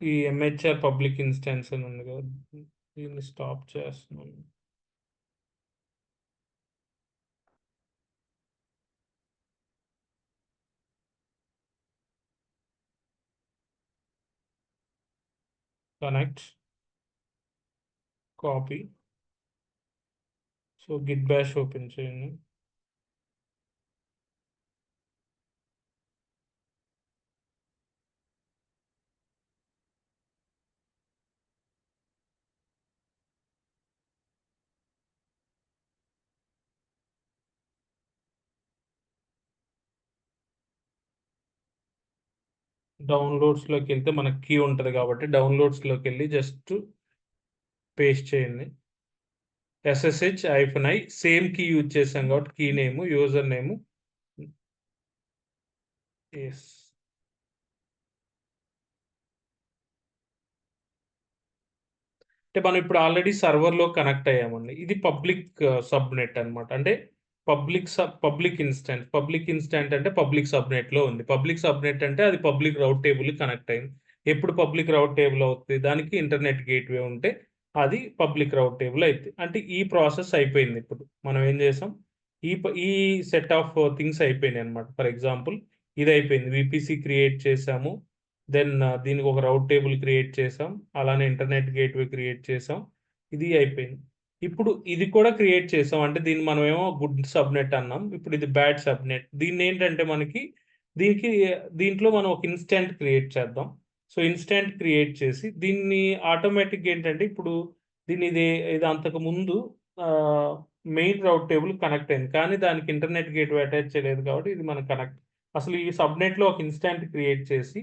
ఈ ఎంహెచ్ఆర్ పబ్లిక్ ఇన్స్టాన్స్ అని ఉంది కదా, దీన్ని స్టాప్ చేస్తున్నాను. Connect, copy. So Git bash open చేయండి. డౌన్లోడ్స్లోకి వెళ్తే మనకి కీ ఉంటుంది కాబట్టి డౌన్లోడ్స్లోకి వెళ్ళి జస్ట్ పేస్ట్ చేయండి. SSH-i సేమ్ కీ యూజ్ చేసాం కాబట్టి కీ నేమ్ యూజర్ నేమ్ ఎస్. అంటే మనం ఇప్పుడు ఆల్రెడీ సర్వర్లో కనెక్ట్ అయ్యామండి. ఇది పబ్లిక్ సబ్నెట్ అన్నమాట. అంటే పబ్లిక్ ఇన్స్టాంట్ అంటే పబ్లిక్ సబ్నెట్లో ఉంది. పబ్లిక్ సబ్నెట్ అంటే అది పబ్లిక్ రౌట్ టేబుల్ కనెక్ట్ అయింది. ఎప్పుడు పబ్లిక్ రౌట్ టేబుల్ అవుతుంది? దానికి ఇంటర్నెట్ గేట్వే ఉంటే అది పబ్లిక్ రౌట్ టేబుల్ అయిద్ది. అంటే ఈ ప్రాసెస్ అయిపోయింది ఇప్పుడు. మనం ఏం చేసాం? ఈ సెట్ ఆఫ్ థింగ్స్ అయిపోయినాయి అన్నమాట. ఫర్ ఎగ్జాంపుల్ ఇది అయిపోయింది. వీపీసీ క్రియేట్ చేసాము. దెన్ దీనికి ఒక రౌట్ టేబుల్ క్రియేట్ చేసాం. అలానే ఇంటర్నెట్ గేట్వే క్రియేట్ చేసాం. ఇది అయిపోయింది. ఇప్పుడు ఇది కూడా క్రియేట్ చేసాం. అంటే దీన్ని మనమేమో గుడ్ సబ్నెట్ అన్నాం. ఇప్పుడు ఇది బ్యాడ్ సబ్నెట్. దీన్నేంటంటే మనకి దీనికి దీంట్లో మనం ఒక ఇన్స్టాంట్ క్రియేట్ చేద్దాం. సో, ఇన్స్టాంట్ క్రియేట్ చేసి దీన్ని ఆటోమేటిక్‌గా ఏంటంటే ఇప్పుడు ఇది అంతకుముందు ఆహ్, మెయిన్ రౌట్ టేబుల్ కనెక్ట్ అయింది. కానీ దానికి ఇంటర్నెట్ గేట్‌వే అటాచ్ చేయలేదు కాబట్టి ఇది మనకు కనెక్ట్. అసలు ఈ సబ్‌నెట్‌లో ఒక ఇన్స్టాంట్ క్రియేట్ చేసి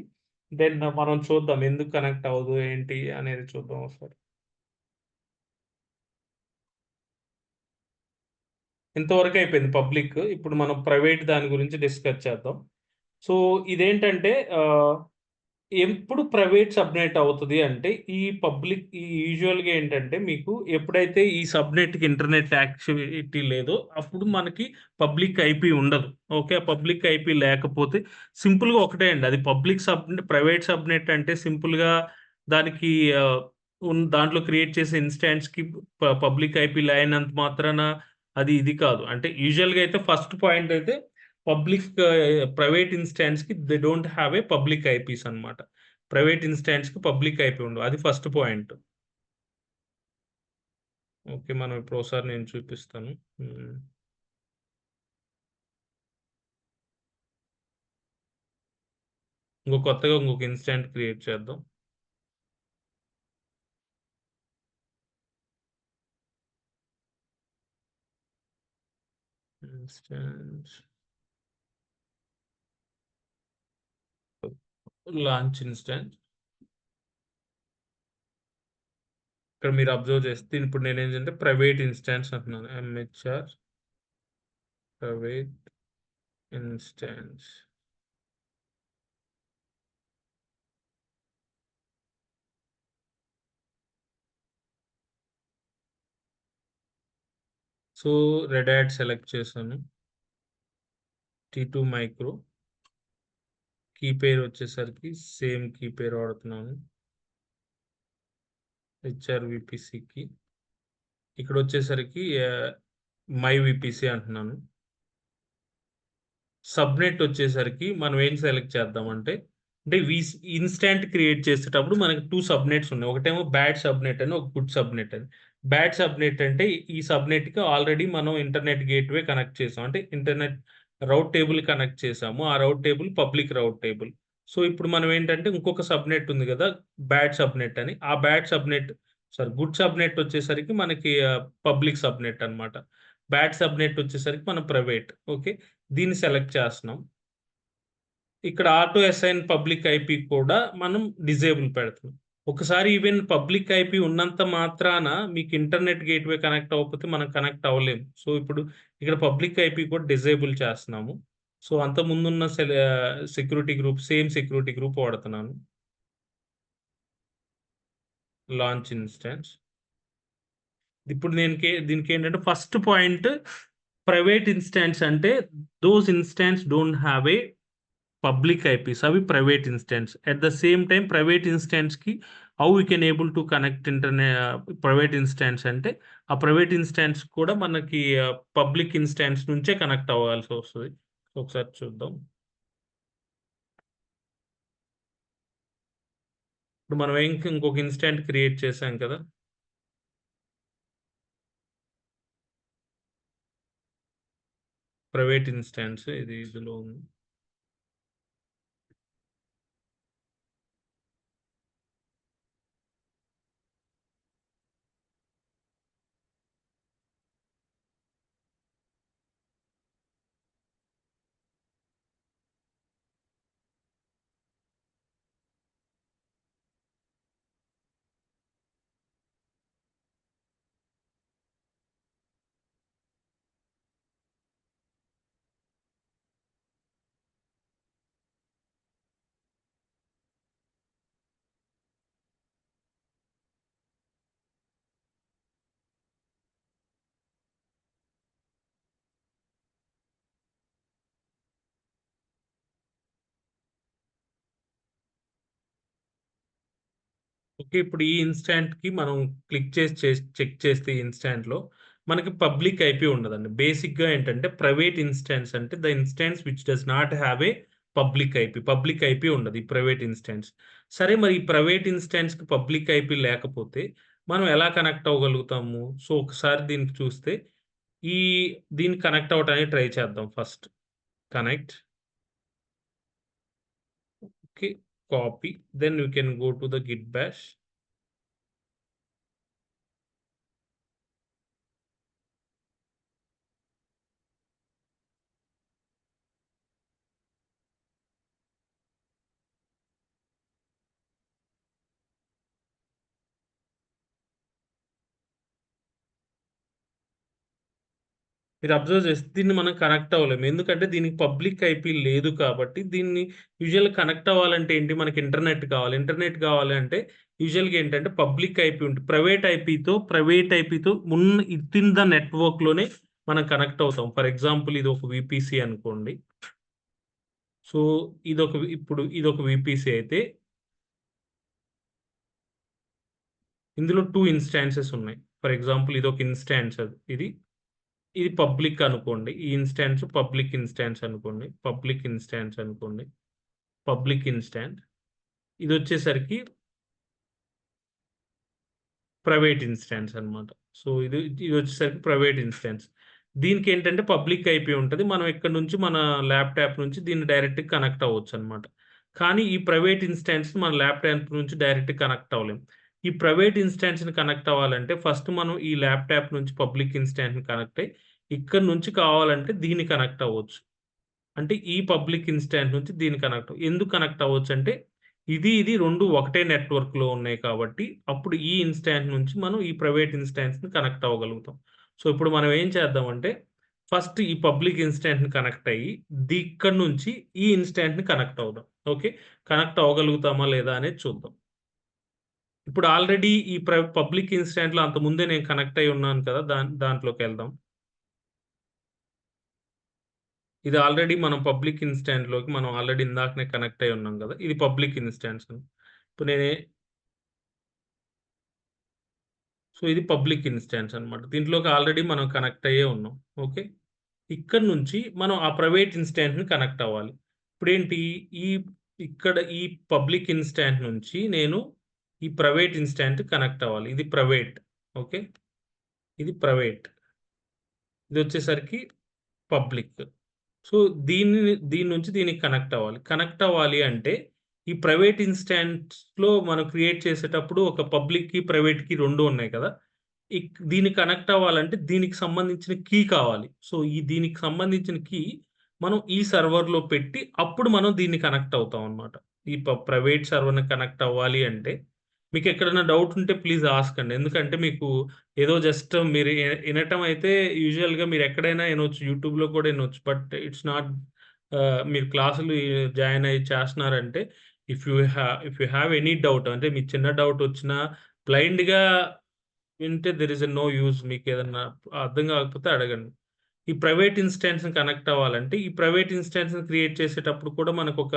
దెన్ మనం చూద్దాం ఎందుకు కనెక్ట్ అవ్వదు ఏంటి అనేది చూద్దాం ఒకసారి. ఇంతవరకు అయిపోయింది పబ్లిక్. ఇప్పుడు మనం ప్రైవేట్ దాని గురించి డిస్కస్ చేద్దాం. సో, ఇదేంటంటే ఎప్పుడు ప్రైవేట్ సబ్‌నెట్ అవుతది అంటే, ఈ యూజువల్‌గా ఏంటంటే మీకు ఎప్పుడైతే ఈ సబ్‌నెట్‌కి ఇంటర్నెట్ యాక్టివిటీ లేదో, అప్పుడు మనకి పబ్లిక్ ఐపీ ఉండదు. ఓకే. పబ్లిక్ ఐపీ లేకపోతే సింపుల్‌గా ఒకటే అండి. అది ప్రైవేట్ సబ్‌నెట్ అంటే సింపుల్‌గా దానికి ఆహ్, దాంట్లో క్రియేట్ చేసే ఇన్‌స్టాన్స్‌కి పబ్లిక్ ఐపీ లేనంత మాత్రాన అది ఇది కాదు. అంటే యూజువల్‌గా అయితే ఫస్ట్ పాయింట్ అయితే పబ్లిక్ ప్రైవేట్ ఇన్‌స్టాన్స్‌కి they don't have a public IPs అన్నమాట. ప్రైవేట్ ఇన్‌స్టాన్స్‌కి పబ్లిక్ ఐపీ ఉండవు. అది ఫస్ట్ పాయింట్. ఓకే. మనం ఇప్పుడు ఒకసారి నేను చూపిస్తాను. హ్మ్. కొత్తగా ఇంకొక ఇన్‌స్టాంట్ క్రియేట్ చేద్దాం. Instance launch instance. ఇక్కడ మీరు అబ్జర్వ్ చేస్తే ఇప్పుడు నేనేంటంటే ప్రైవేట్ ఇన్‌స్టాన్స్ అంటున్నాను. MHR private instance. So, red hat select చేశాను. టీ2 మైక్రో. కీ పేరు వచ్చేసరికి సేమ్ కీ పేరు వాడుతున్నాను. హెచ్ఆర్‌విపిసికి. ఇక్కడొచ్చేసరికి మై వీపీసీ అంటున్నాను. సబ్‌నెట్ వచ్చేసరికి మనం ఏం సెలెక్ట్ చేద్దామంటే, అంటే ఇన్‌స్టాంట్ క్రియేట్ చేసేటప్పుడు మనకి 2 సబ్‌నెట్స్ ఉన్నాయి. ఒకటేమో బ్యాడ్ సబ్‌నెట్ అని, ఒక గుడ్ సబ్‌నెట్ అని. బ్యాడ్ సబ్‌నెట్ అంటే ఈ సబ్‌నెట్‌కి ఆల్రెడీ మనం ఇంటర్నెట్ గేట్‌వే కనెక్ట్ చేసాం. అంటే ఇంటర్నెట్ రౌట్ టేబుల్ కనెక్ట్ చేసాము. ఆ రౌట్ టేబుల్ పబ్లిక్ రౌట్ టేబుల్. సో, ఇప్పుడు మనం ఏంటంటే ఇంకొక సబ్‌నెట్ ఉంది గదా! బ్యాడ్ సబ్‌నెట్ అని. ఆ బ్యాడ్ సబ్‌నెట్ గుడ్ సబ్‌నెట్ వచ్చేసరికి మనకి పబ్లిక్ సబ్‌నెట్ అన్నమాట. బ్యాడ్ సబ్‌నెట్ వచ్చేసరికి మనం ప్రైవేట్. ఓకే. దీన్ని సెలెక్ట్ చేస్తున్నాం. ఇక్కడ ఆటో అసైన్ పబ్లిక్ ఐపీ కూడా మనం డిజేబుల్ పెడుతున్నాం. ఒకసారి ఈవెన్ పబ్లిక్ ఐపీ ఉన్నంత మాత్రాన మీకు ఇంటర్నెట్ గేట్‌వే కనెక్ట్ అవ్వకపోతే మనం కనెక్ట్ అవ్వలేము. సో, ఇప్పుడు ఇక్కడ పబ్లిక్ ఐపీ కూడా డిజేబుల్ చేస్తున్నాము. సో, అంతకుముందున్న security group same security group వాడుతున్నాను. Launch instance. ఇప్పుడు దీనికేంటంటే ఫస్ట్ పాయింట్ ప్రైవేట్ ఇన్‌స్టాన్స్ అంటే those instance don't have a public IPs అవి private instance. At the same time private ఇన్స్టాన్స్‌కి how we can able to connect private instance అంటే, ఆ private instance కూడా మనకి పబ్లిక్ ఇన్స్టాన్స్ నుంచే కనెక్ట్ అవ్వాల్సొస్తది. ఒకసారి చూద్దాం. ఇప్పుడు మనం ఇంకొక ఇన్స్టాంట్ క్రియేట్ చేసాం కదా! ప్రైవేట్ ఇన్స్టాన్స్ ఇందులో ఉంది. ఓకే. ఇప్పుడు ఈ ఇన్‌స్టాంట్‌కి మనం క్లిక్ చేసి చెక్ చేస్తే ఈ ఇన్‌స్టాంట్‌లో మనకి పబ్లిక్ ఐపీ ఉండదండి. బేసిక్‌గా ఏంటంటే ప్రైవేట్ ఇన్‌స్టాన్స్ అంటే the instance which does not have a public IP. Public IP ఉండదు ఈ ప్రైవేట్ ఇన్‌స్టాన్స్. సరే మరి ఈ ప్రైవేట్ ఇన్‌స్టాన్స్‌కి పబ్లిక్ ఐపీ లేకపోతే మనం ఎలా కనెక్ట్ అవ్వగలుగుతాము? సో, ఒకసారి దీనికి చూస్తే ఈ దీనికి కనెక్ట్ అవ్వటానికి ట్రై చేద్దాం first. Connect. Okay. Copy. Then you can go to the git bash. మీరు అబ్జర్వ్ చేస్తే దీన్ని మనం కనెక్ట్ అవ్వలేము. ఎందుకంటే దీనికి పబ్లిక్ ఐపీ లేదు కాబట్టి దీన్ని యూజువల్‌గా కనెక్ట్ అవ్వాలంటే ఏంటి? మనకి ఇంటర్నెట్ కావాలి. ఇంటర్నెట్ కావాలి అంటే యూజువల్‌గా ఏంటంటే పబ్లిక్ ఐపీ ఉంటే ప్రైవేట్ ఐపీతో వితిన్ ద నెట్వర్క్‌లోనే మనం కనెక్ట్ అవుతాం. ఫర్ ఎగ్జాంపుల్ ఇది ఒక వీపీసీ అనుకోండి. సో, ఇదొక వీపీసీ అయితే ఇందులో 2 ఇన్‌స్టాన్సెస్ ఉన్నాయి. ఫర్ ఎగ్జాంపుల్ ఇదొక ఇన్‌స్టాన్స్ ఇది. ఇది పబ్లిక్ అనుకోండి. ఈ ఇన్‌స్టాన్స్ పబ్లిక్ ఇన్‌స్టాన్స్ అనుకోండి. పబ్లిక్ ఇన్‌స్టాన్స్ అనుకోండి. Public instance. ఇదొచ్చేసరికి ప్రైవేట్ ఇన్‌స్టాన్స్ అన్నమాట. సో, ఇదొచ్చేసరికి ప్రైవేట్ ఇన్‌స్టాన్స్. దీనికేంటంటే పబ్లిక్ ఐపీ ఉంటది. మనం ఇక్కడ నుంచి మన ల్యాప్‌టాప్ నుంచి దీన్ని డైరెక్ట్‌గా కనెక్ట్ అవ్వొచ్చన్నమాట. కానీ ఈ ప్రైవేట్ ఇన్‌స్టాన్స్ మన ల్యాప్‌టాప్ నుంచి డైరెక్ట్‌గా కనెక్ట్ అవ్వలేం. ఈ ప్రైవేట్ ఇన్‌స్టాన్స్‌ని కనెక్ట్ అవ్వాలంటే ఫస్ట్ మనం ఈ ల్యాప్‌టాప్ నుంచి పబ్లిక్ ఇన్‌స్టాన్స్‌ని కనెక్ట్ అయ్యి, ఇక్కడ నుంచి కావాలంటే దీన్ని కనెక్ట్ అవ్వచ్చు. అంటే ఈ పబ్లిక్ ఇన్‌స్టాన్స్ నుంచి దీన్ని ఎందుకు కనెక్ట్ అవ్వచ్చంటే, ఇది 2 ఒకటే నెట్వర్క్‌లో ఉన్నాయి కాబట్టి, అప్పుడు ఈ ఇన్‌స్టాన్స్ నుంచి మనం ఈ ప్రైవేట్ ఇన్‌స్టాన్స్‌ని కనెక్ట్ అవ్వగలుగుతాం. సో, ఇప్పుడు మనం ఏం చేద్దామంటే, ఫస్ట్ ఈ పబ్లిక్ ఇన్‌స్టాన్స్‌ని కనెక్ట్ అయ్యి, ఇక్కడి నుంచి ఈ ఇన్‌స్టాన్స్‌ని కనెక్ట్ అవుదాం. ఓకే. కనెక్ట్ అవ్వగలుగుతామా లేదా అనేది చూద్దాం. ఇప్పుడు ఆల్రెడీ ఈ పబ్లిక్ ఇన్‌స్టాన్స్‌లో అంతకుముందే నేను కనెక్ట్ అయ్యి ఉన్నాను కదా! దాంట్లోకెళ్దాం. ఇది ఆల్రెడీ మనం పబ్లిక్ ఇన్‌స్టాంట్‌లోకి మనం ఆల్రెడీ ఇందాకనే కనెక్ట్ అయ్యి ఉన్నాం గదా! ఇది పబ్లిక్ ఇన్‌స్టాన్స్. ఇప్పుడు సో, ఇది పబ్లిక్ ఇన్‌స్టాన్స్ అన్నమాట. దీంట్లోకి ఆల్రెడీ మనం కనెక్ట్ అయ్యే ఉన్నాం. ఓకే. ఇక్కడి నుంచి మనం ఆ ప్రైవేట్ ఇన్‌స్టాన్స్‌ని కనెక్ట్ అవ్వాలి. ఇప్పుడేంటి ఈ ఈ పబ్లిక్ ఇన్‌స్టాన్స్ నుంచి నేను ఈ ప్రైవేట్ ఇన్‌స్టాన్స్ కనెక్ట్ అవ్వాలి. ఇది ప్రైవేట్. ఓకే. ఇది ప్రైవేట్. ఇదొచ్చేసరికి పబ్లిక్. సో, దీని నుంచి దీనికి కనెక్ట్ అవ్వాలి. కనెక్ట్ అవ్వాలి అంటే, ఈ ప్రైవేట్ ఇన్‌స్టాన్స్‌లో మనం క్రియేట్ చేసేటప్పుడు ఒక పబ్లిక్‌కి, ప్రైవేట్‌కి 2 ఉన్నాయి కదా! దీనికి కనెక్ట్ అవ్వాలంటే దీనికి సంబంధించిన కీ కావాలి. సో, దీనికి సంబంధించిన కీ మనం ఈ సర్వర్‌లో పెట్టి అప్పుడు మనం దీన్ని కనెక్ట్ అవుతాం అన్నమాట. ఈ ప్రైవేట్ సర్వర్‌ని కనెక్ట్ అవ్వాలి అంటే, మీకెక్కడైనా డౌట్ ఉంటే ప్లీజ్ ఆస్క్ అండి. ఎందుకంటే మీకు ఏదో జస్ట్ మీరు ఇనటం అయితే యూజువల్‌గా మీరెక్కడైనా ఇనొచ్చు. యూట్యూబ్‌లో కూడా ఇనొచ్చు. బట్ ఇట్స్ నాట్ మీరు క్లాసులు జాయిన్ అయ్యి చేస్తన్నారంటే if you have any doubt అంటే మీకు చిన్న డౌట్ వచ్చినా బ్లైండ్‌గా వింటే దేర్ ఈస్ నో యూజ్. మీకేదన్నా అర్థం కాకపోతే అడగండి. ఈ ప్రైవేట్ ఇన్‌స్టాన్స్‌ని కనెక్ట్ అవ్వాలంటే ఈ ప్రైవేట్ ఇన్‌స్టాన్స్‌ని క్రియేట్ చేసేటప్పుడు కూడా మనకొక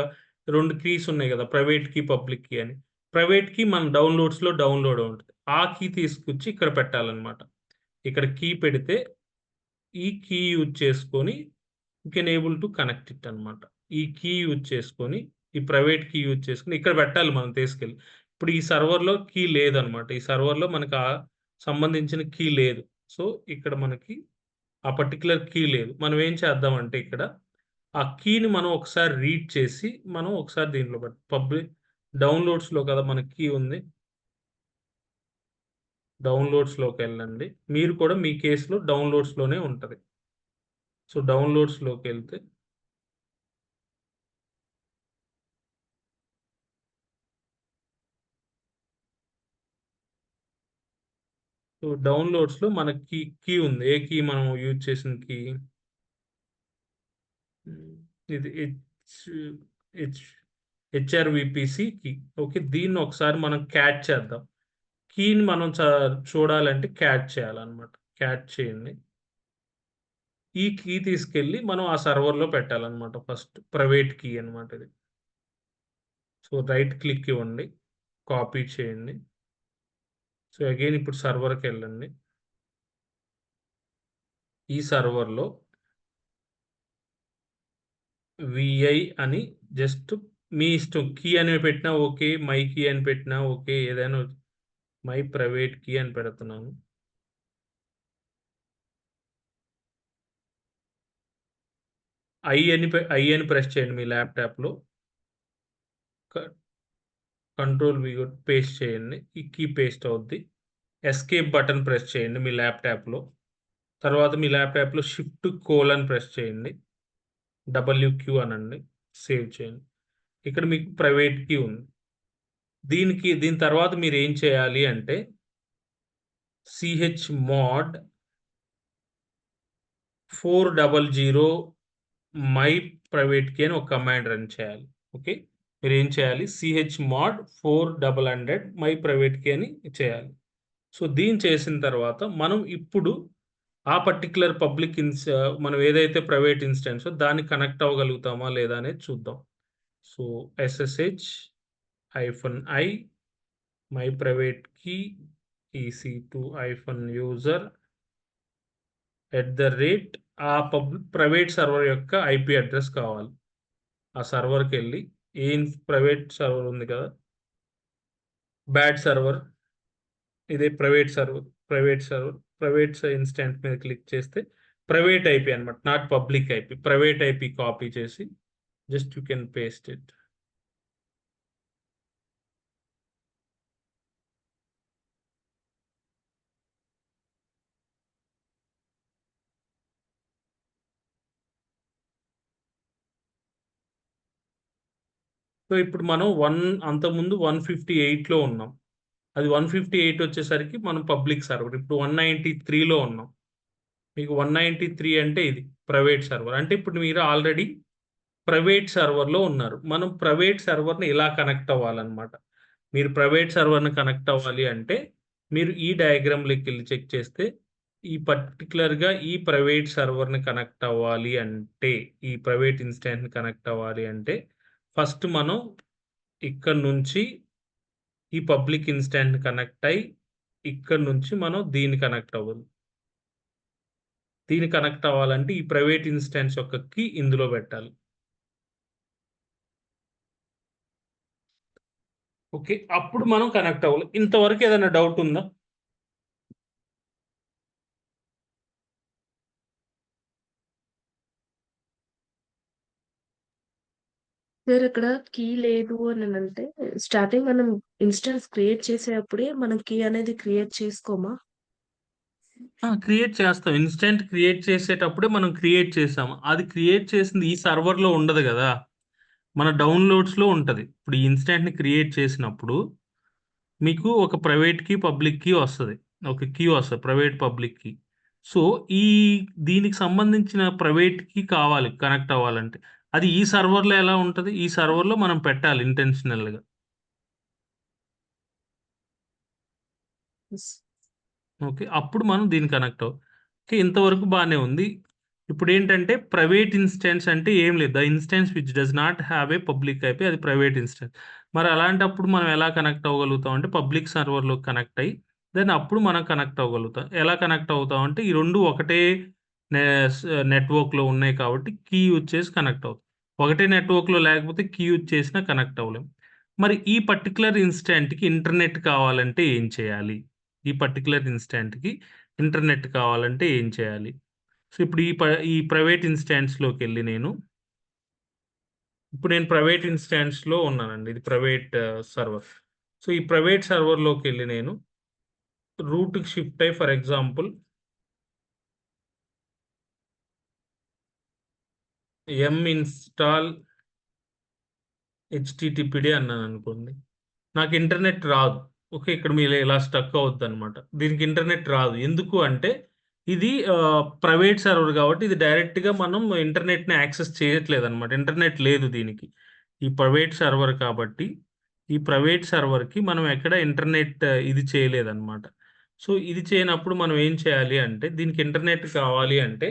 2 కీస్ ఉన్నాయి గదా! ప్రైవేట్ కీ, పబ్లిక్ కీ అని. ప్రైవేట్ కీ మన డౌన్‌లోడ్స్‌లో డౌన్‌లోడ్ ఉంటది. ఆ కీ తీసుకొచ్చి ఇక్కడ పెట్టాలన్నమాట. ఇక్కడ కీ పెడితే ఈ కీ యూజ్ చేసుకొని you can able to connect it అన్నమాట. ఈ కీ యూజ్ చేసుకొని, ఈ ప్రైవేట్ కీ యూజ్ చేసుకొని ఇక్కడ పెట్టాలి మనం తీసుకెళ్ళి. ఇప్పుడు ఈ సర్వర్‌లో కీ లేదన్నమాట. ఈ సర్వర్‌లో మనకు సంబంధించిన కీ లేదు. సో, ఇక్కడ మనకి ఆ పర్టిక్యులర్ కీ లేదు. మనం ఏం చేద్దామంటే ఇక్కడ ఆ కీని మనం ఒకసారి రీడ్ చేసి, మనం ఒకసారి దీంట్లో డౌన్‌లోడ్స్‌లో కదా మనకి కీ ఉంది. డౌన్‌లోడ్స్‌లోకెళ్ళండి. మీరు కూడా మీ కేస్‌లో డౌన్‌లోడ్స్‌లోనే ఉంటది. సో, డౌన్‌లోడ్స్‌లోకెళ్తే సో, డౌన్‌లోడ్స్‌లో మనకి కీ ఉంది. ఏ కీ మనం యూజ్ చేసిన కీ? హ్మ్. ఇది హెచ్ హెచ్ఆర్‌విపిసి కీ. ఓకే. దీన్ని ఒకసారి మనం క్యాచ్ చేద్దాం. కీని మనం చూడాలంటే క్యాచ్ చేయాలన్నమాట. క్యాచ్ చేయండి. ఈ కీ తీసుకెళ్ళి మనం ఆ సర్వర్‌లో పెట్టాలన్నమాట ఫస్ట్. ప్రైవేట్ కీ అన్నమాట ఇది. సో, రైట్ క్లిక్ ఇవ్వండి. కాపీ చేయండి. సో అగైన్ ఇప్పుడు సర్వర్కి వెళ్ళండి. ఈ సర్వర్లో విఐ అని జస్ట్ మీ ఇష్టం, కీ అని పెట్టినా ఓకే, మై కీ అని పెట్టినా ఓకే, ఏదైనా మై ప్రైవేట్ కీ అని పెడుతున్నాను. ఐ అని ప్రెస్ చేయండి మీ ల్యాప్టాప్లో. కంట్రోల్ వి పేస్ట్ చేయండి, ఈ కీ పేస్ట్ అవుద్ది. ఎస్కేప్ బటన్ ప్రెస్ చేయండి మీ ల్యాప్టాప్లో. తర్వాత మీ ల్యాప్టాప్లో షిఫ్ట్ : ప్రెస్ చేయండి, WQ అనండి, సేవ్ చేయండి. ఇక్కడ మీకు ప్రైవేట్ కీ ఉంది. దీని తర్వాత మీరు ఏం చేయాలి అంటే chmod 400 మై ప్రైవేట్ కీ అని ఒక కమాండ్ రన్ చేయాలి. ఓకే, మీరు ఏం చేయాలి, chmod 400 మై ప్రైవేట్ కీ అని చేయాలి. సో దీన్ని చేసిన తర్వాత మనం ఇప్పుడు ఆ పర్టిక్యులర్ మనం ఏదైతే ప్రైవేట్ ఇన్స్టెన్సో దాన్ని కనెక్ట్ అవ్వగలుగుతామా లేదా అనేది చూద్దాం. So SSH-i my private key EC2-user ఆ ప్రైవేట్ సర్వర్ యొక్క ఐపీ అడ్రస్ కావాలి. ఆ సర్వర్కి వెళ్ళి ప్రైవేట్ సర్వర్ ఉంది కదా, బ్యాడ్ సర్వర్, ఇదే ప్రైవేట్ ఇన్స్టెంట్ మీద క్లిక్ చేస్తే ప్రైవేట్ ఐపీ అనమాట, not public IP. Private IP copy చేసి just you can paste it. So ఇప్పుడు మనం అంతకుముందు 158లో ఉన్నాం. అది 158 వచ్చేసరికి మనం పబ్లిక్ సర్వర్. ఇప్పుడు 193లో ఉన్నాం. మీకు 193 అంటే ఇది ప్రైవేట్ సర్వర్. అంటే ఇప్పుడు మీరు ఆల్రెడీ ప్రైవేట్ సర్వర్లో ఉన్నారు. మనం ప్రైవేట్ సర్వర్ని ఇలా కనెక్ట్ అవ్వాలన్నమాట. మీరు ప్రైవేట్ సర్వర్ని కనెక్ట్ అవ్వాలి అంటే మీరు ఈ డయాగ్రామ్లోకి వెళ్ళి చెక్ చేస్తే పర్టికులర్గా ఈ ప్రైవేట్ సర్వర్ని కనెక్ట్ అవ్వాలి అంటే, ఈ ప్రైవేట్ ఇన్స్టెంట్ని కనెక్ట్ అవ్వాలి అంటే ఫస్ట్ మనం ఇక్కడ నుంచి ఈ పబ్లిక్ ఇన్స్టెంట్ కనెక్ట్ అయ్యి ఇక్కడ నుంచి మనం దీన్ని కనెక్ట్ అవ్వాలి. దీన్ని కనెక్ట్ అవ్వాలంటే ఈ ప్రైవేట్ ఇన్స్టెన్స్ యొక్క కీ ఇందులో పెట్టాలి. ఓకే, అప్పుడు మనం కనెక్ట్ అవ్వాలి. ఇంతవరకు ఏదైనా డౌట్ ఉందా? సార్ ఇక్కడ కీ లేదు అని అంటే స్టార్టింగ్ మనం ఇన్స్టెన్స్ క్రియేట్ చేసేటప్పుడే మనం కీ అనేది క్రియేట్ చేసుకోమా? క్రియేట్ చేస్తాం. ఇన్స్టెంట్ క్రియేట్ చేసేటప్పుడే మనం క్రియేట్ చేసాము. అది క్రియేట్ చేసింది ఈ సర్వర్లో ఉండదు కదా, మన డౌన్లోడ్స్లో ఉంటుంది. ఇప్పుడు ఈ ఇన్స్టెంట్ని క్రియేట్ చేసినప్పుడు మీకు ఒక ప్రైవేట్ కీ, పబ్లిక్ కీ వస్తుంది. ఒక కీ వస్తుంది, ప్రైవేట్ పబ్లిక్ కీ. సో దీనికి సంబంధించిన ప్రైవేట్ కీ కావాలి కనెక్ట్ అవ్వాలంటే. అది ఈ సర్వర్లో ఎలా ఉంటుంది, ఈ సర్వర్లో మనం పెట్టాలి ఇంటెన్షనల్గా. ఓకే, అప్పుడు మనం దీన్ని కనెక్ట్ అవ్వాలి. ఓకే, ఇంతవరకు బాగానే ఉంది. ఇప్పుడు ఏంటంటే ప్రైవేట్ ఇన్స్టెన్స్ అంటే ఏం లేదు, the instance which does not have a public IP, అది ప్రైవేట్ ఇన్స్టెన్స్. మరి అలాంటప్పుడు మనం ఎలా కనెక్ట్ అవ్వగలుగుతాం అంటే పబ్లిక్ సర్వర్లో కనెక్ట్ అయ్యి దెన్ అప్పుడు మనం కనెక్ట్ అవ్వగలుగుతాం. ఎలా కనెక్ట్ అవుతాం అంటే ఈ రెండు ఒకటే నెట్వర్క్లో ఉన్నాయి కాబట్టి కీ యూజ్ చేసి కనెక్ట్ అవుతాం. ఒకటే నెట్వర్క్లో లేకపోతే కీ యూజ్ చేసినా కనెక్ట్ అవ్వలేం. మరి ఈ పర్టికులర్ ఇన్స్టెంట్కి ఇంటర్నెట్ కావాలంటే ఏం చేయాలి? ఈ పర్టికులర్ ఇన్స్టెంట్కి ఇంటర్నెట్ కావాలంటే ఏం చేయాలి? సో ఇప్పుడు ఈ ప్రైవేట్ ఇన్స్టాన్స్లోకి వెళ్ళి ఇప్పుడు నేను ప్రైవేట్ ఇన్స్టాన్స్లో ఉన్నానండి, ఇది ప్రైవేట్ సర్వర్. సో ఈ ప్రైవేట్ సర్వర్లోకి వెళ్ళి నేను రూట్కి షిఫ్ట్ అయ్యి ఫర్ ఎగ్జాంపుల్ install httpd అన్నాను అనుకోండి, నాకు ఇంటర్నెట్ రాదు. ఓకే, ఇక్కడ మీరు ఇలా స్టక్ అవుద్ది అనమాట. దీనికి ఇంటర్నెట్ రాదు. ఎందుకు అంటే ఇది ప్రైవేట్ సర్వర్ కాబట్టి ఇది డైరెక్ట్గా మనం ఇంటర్నెట్ని యాక్సెస్ చేయట్లేదు అనమాట. ఇంటర్నెట్ లేదు దీనికి, ఈ ప్రైవేట్ సర్వర్ కాబట్టి. ఈ ప్రైవేట్ సర్వర్కి మనం ఎక్కడ ఇంటర్నెట్ ఇది చేయలేదన్నమాట. సో ఇది చేయనప్పుడు మనం ఏం చేయాలి అంటే దీనికి ఇంటర్నెట్ కావాలి అంటే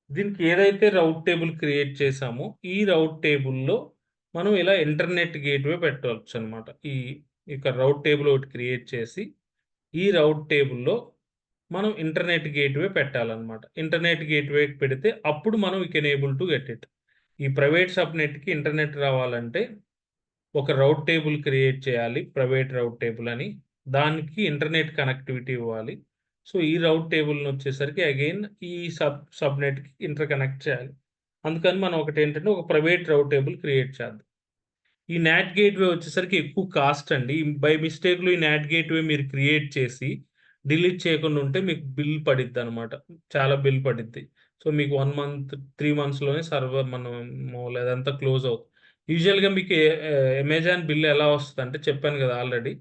దీనికి ఏదైతే రౌట్ టేబుల్ క్రియేట్ చేసామో ఈ రౌట్ టేబుల్లో మనం ఇలా ఇంటర్నెట్ గేట్వే పెట్టవచ్చు అనమాట. ఈ రౌట్ టేబుల్ ఒకటి క్రియేట్ చేసి ఈ రౌట్ టేబుల్‌లో మనం ఇంటర్నెట్ గేట్‌వే పెట్టాలన్నమాట. ఇంటర్నెట్ గేట్‌వే పెడితే అప్పుడు మనం we can able to get it. ఈ ప్రైవేట్ సబ్‌నెట్‌కి ఇంటర్నెట్ రావాలంటే ఒక రౌట్ టేబుల్ క్రియేట్ చేయాలి. ప్రైవేట్ రౌట్ టేబుల్ అని. దానికి ఇంటర్నెట్ కనెక్టివిటీ ఇవ్వాలి. సో, ఈ రౌట్ టేబుల్‌నొచ్చేసరికి అగైన్ ఈ సబ్‌నెట్‌కి ఇంటర్‌కనెక్ట్ చేయాలి. అందుకని మనం ఒకటేంటంటే ఒక ప్రైవేట్ రౌట్ టేబుల్ క్రియేట్ చేద్దాం. ఈ నాట్ గేట్‌వే వచ్చేసరికి ఎక్కువ కాస్ట్ అండి. బై మిస్టేక్‌లో ఈ నాట్ గేట్‌వే మీరు క్రియేట్ చేసి డిలీట్ చేయకుండా ఉంటే మీకు బిల్ పడిద్దనమాట. చాలా బిల్ పడిద్ది. సో, మీకు 1 మంత్, 3 మంత్స్‌లోనే సర్వర్ మనము అదంతా క్లోజ్ అవుతుంది. యూజువల్‌గా మీకు అమెజాన్ బిల్ ఎలా వస్తదంటే చెప్పాను గదా! ఆల్రెడీ.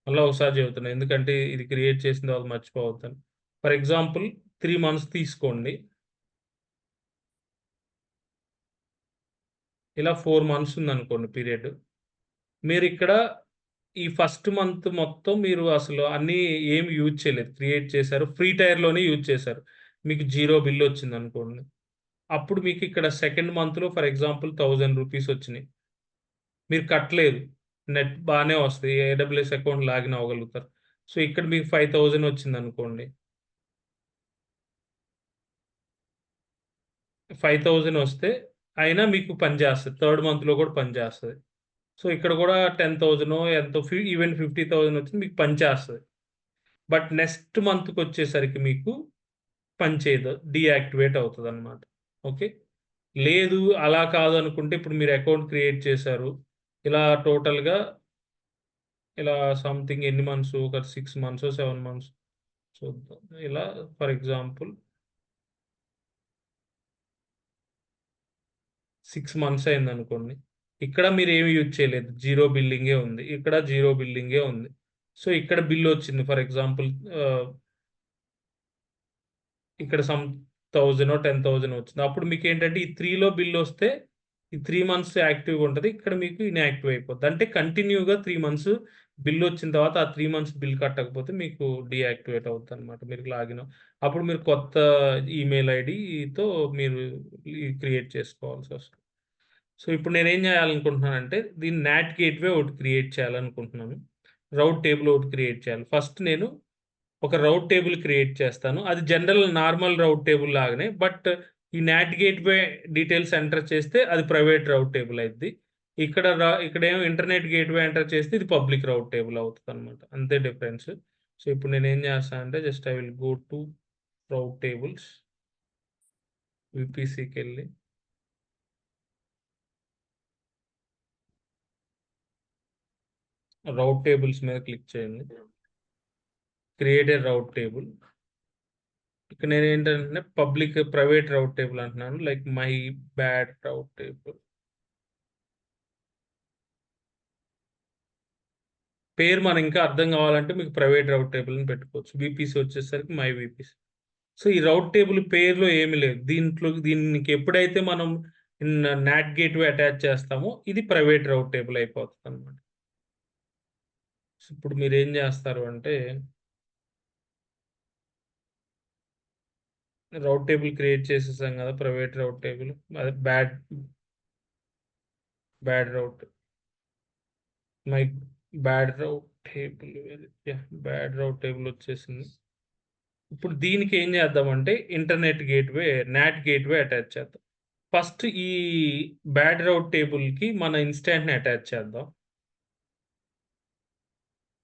మళ్ళా ఒకసారి చెప్తున్నా. ఎందుకంటే ఇది క్రియేట్ చేసిన తర్వాత మర్చిపోవద్దని. ఫర్ ఎగ్జాంపుల్ 3 మంత్స్ తీసుకోండి. ఇలా 4 మంత్స్ ఉందనుకోండి పీరియడ్. మీరిక్కడ ఈ ఫస్ట్ మంత్ మొత్తం మీరు అసలు అన్నీ ఏమి యూజ్ చేయలేదు. క్రియేట్ చేశారు. ఫ్రీ టైర్‌లోనే యూజ్ చేశారు. మీకు 0 బిల్లొచ్చిందనుకోండి. అప్పుడు మీకిక్కడ సెకండ్ మంత్‌లో ఫర్ ఎగ్జాంపుల్ రూ. 1000 వచ్చినియి. మీరు కట్టలేదు. నెట్ బానే వస్తాయి. ఏడబ్ల్యూఎస్ అకౌంట్ లాగిన్ అవ్వగలుగుతారు. సో, ఇక్కడ మీకు 5000 వచ్చిందనుకోండి. 5000 వస్తే అయినా మీకు పని చేస్తది. థర్డ్ మంత్‌లో కూడా పని చేస్తది. సో, ఇక్కడ కూడా 10,000 ఎంతో ఈవెన్ 50,000 వచ్చింది మీకు పని చేస్తది. బట్ నెక్స్ట్ మంత్‌కొచ్చేసరికి మీకు పనిచేయదు. డీయాక్టివేట్ అవుతదనమాట. ఓకే. లేదు అలా కాదనుకుంటే ఇప్పుడు మీరు అకౌంట్ క్రియేట్ చేశారు. ఇలా టోటల్‌గా ఇలా సంథింగ్ ఎన్ని మంత్స్ ఒక 6 మంత్సో, 7 మంత్స్ చూద్దాం. ఇలా ఫర్ ఎగ్జాంపుల్ 6 మంత్స్ అయిందనుకోండి. ఇక్కడ మీరేమి యూజ్ చేయలేదు. 0 బిల్లింగే ఉంది. ఇక్కడ 0 బిల్లింగే ఉంది. సో, ఇక్కడ బిల్లొచ్చింది. ఫర్ ఎగ్జాంపుల్ ఇక్కడ 1000 10,000 వచ్చింది. అప్పుడు మీకేంటంటే ఈ 3లో బిల్లొస్తే ఈ 3 మంత్స్ యాక్టివ్‌గా ఉంటది. ఇక్కడ మీకు ఇన్‌యాక్టివ్ అయిపోద్ది. అంటే కంటిన్యూ‌గా 3 మంత్స్ బిల్లొచ్చిన తర్వాత ఆ 3 మంత్స్ బిల్ కట్టకపోతే మీకు డీయాక్టివేట్ అవుద్దనమాట. మీరు లాగిన్ అప్పుడు మీరు కొత్త ఈమెయిల్ ఐడీతో మీరు క్రియేట్ చేసుకోవాల్సొస్తది. సో, ఇప్పుడు నేనేం జేయాలనుకుంటున్నానంటే దీన్ని నాట్ గేట్‌వే ఒకటి క్రియేట్ చేయాలనుకుంటున్నాను. రౌట్ టేబుల్ ఒకటి క్రియేట్ చేయాలి. ఫస్ట్ నేను ఒక రౌట్ టేబుల్ క్రియేట్ చేస్తాను. అది జనరల్ నార్మల్ రౌట్ టేబుల్ లాగానే. బట్ ఈ నాట్ గేట్‌వే డీటెయిల్స్ ఎంటర్ చేస్తే అది ప్రైవేట్ రౌట్ టేబుల్ అయిద్ది. ఇక్కడేమో ఇంటర్నెట్ గేట్‌వే ఎంటర్ చేస్తే ఇది పబ్లిక్ రౌట్ టేబుల్ అవుతదనమాట. అంతే డిఫరెన్స్. సో, ఇప్పుడు నేనేం చేస్తానంటే just I will go to route tables. వీపీసీకెళ్ళి రౌట్ టేబుల్స్ మీద క్లిక్ చేయండి. Create a route table. ఇక్కడ నేనేంటంటే ప్రైవేట్ రౌట్ టేబుల్ అంటున్నాను. Like my bad route table. పేరు మనం ఇంకా అర్థం కావాలంటే మీకు ప్రైవేట్ రౌట్ టేబుల్ అని పెట్టుకోవచ్చు. వీపీసీ వచ్చేసరికి మై వీపీసీ. సో, ఈ రౌట్ టేబుల్ పేరులో ఏమి లేదు. దీనికి ఎప్పుడైతే మనం నాట్ గేట్‌వే అటాచ్ చేస్తామో ఇది ప్రైవేట్ రౌట్ టేబుల్ అయిపోతదనమాట. సో, ఇప్పుడు మీరేం చేస్తారు అంటే రౌట్ టేబుల్ క్రియేట్ చేసేసాం కదా! Private route table. అదే bad route. My bad route table yeah! Bad route table వచ్చేసింది. ఇప్పుడు దీనికి ఏం చేద్దామంటే internet gateway, NAT gateway attach చేద్దాం. ఫస్ట్ ఈ బ్యాడ్ రౌట్ టేబుల్‌కి మన ఇన్‌స్టాంట్‌ని అటాచ్ చేద్దాం.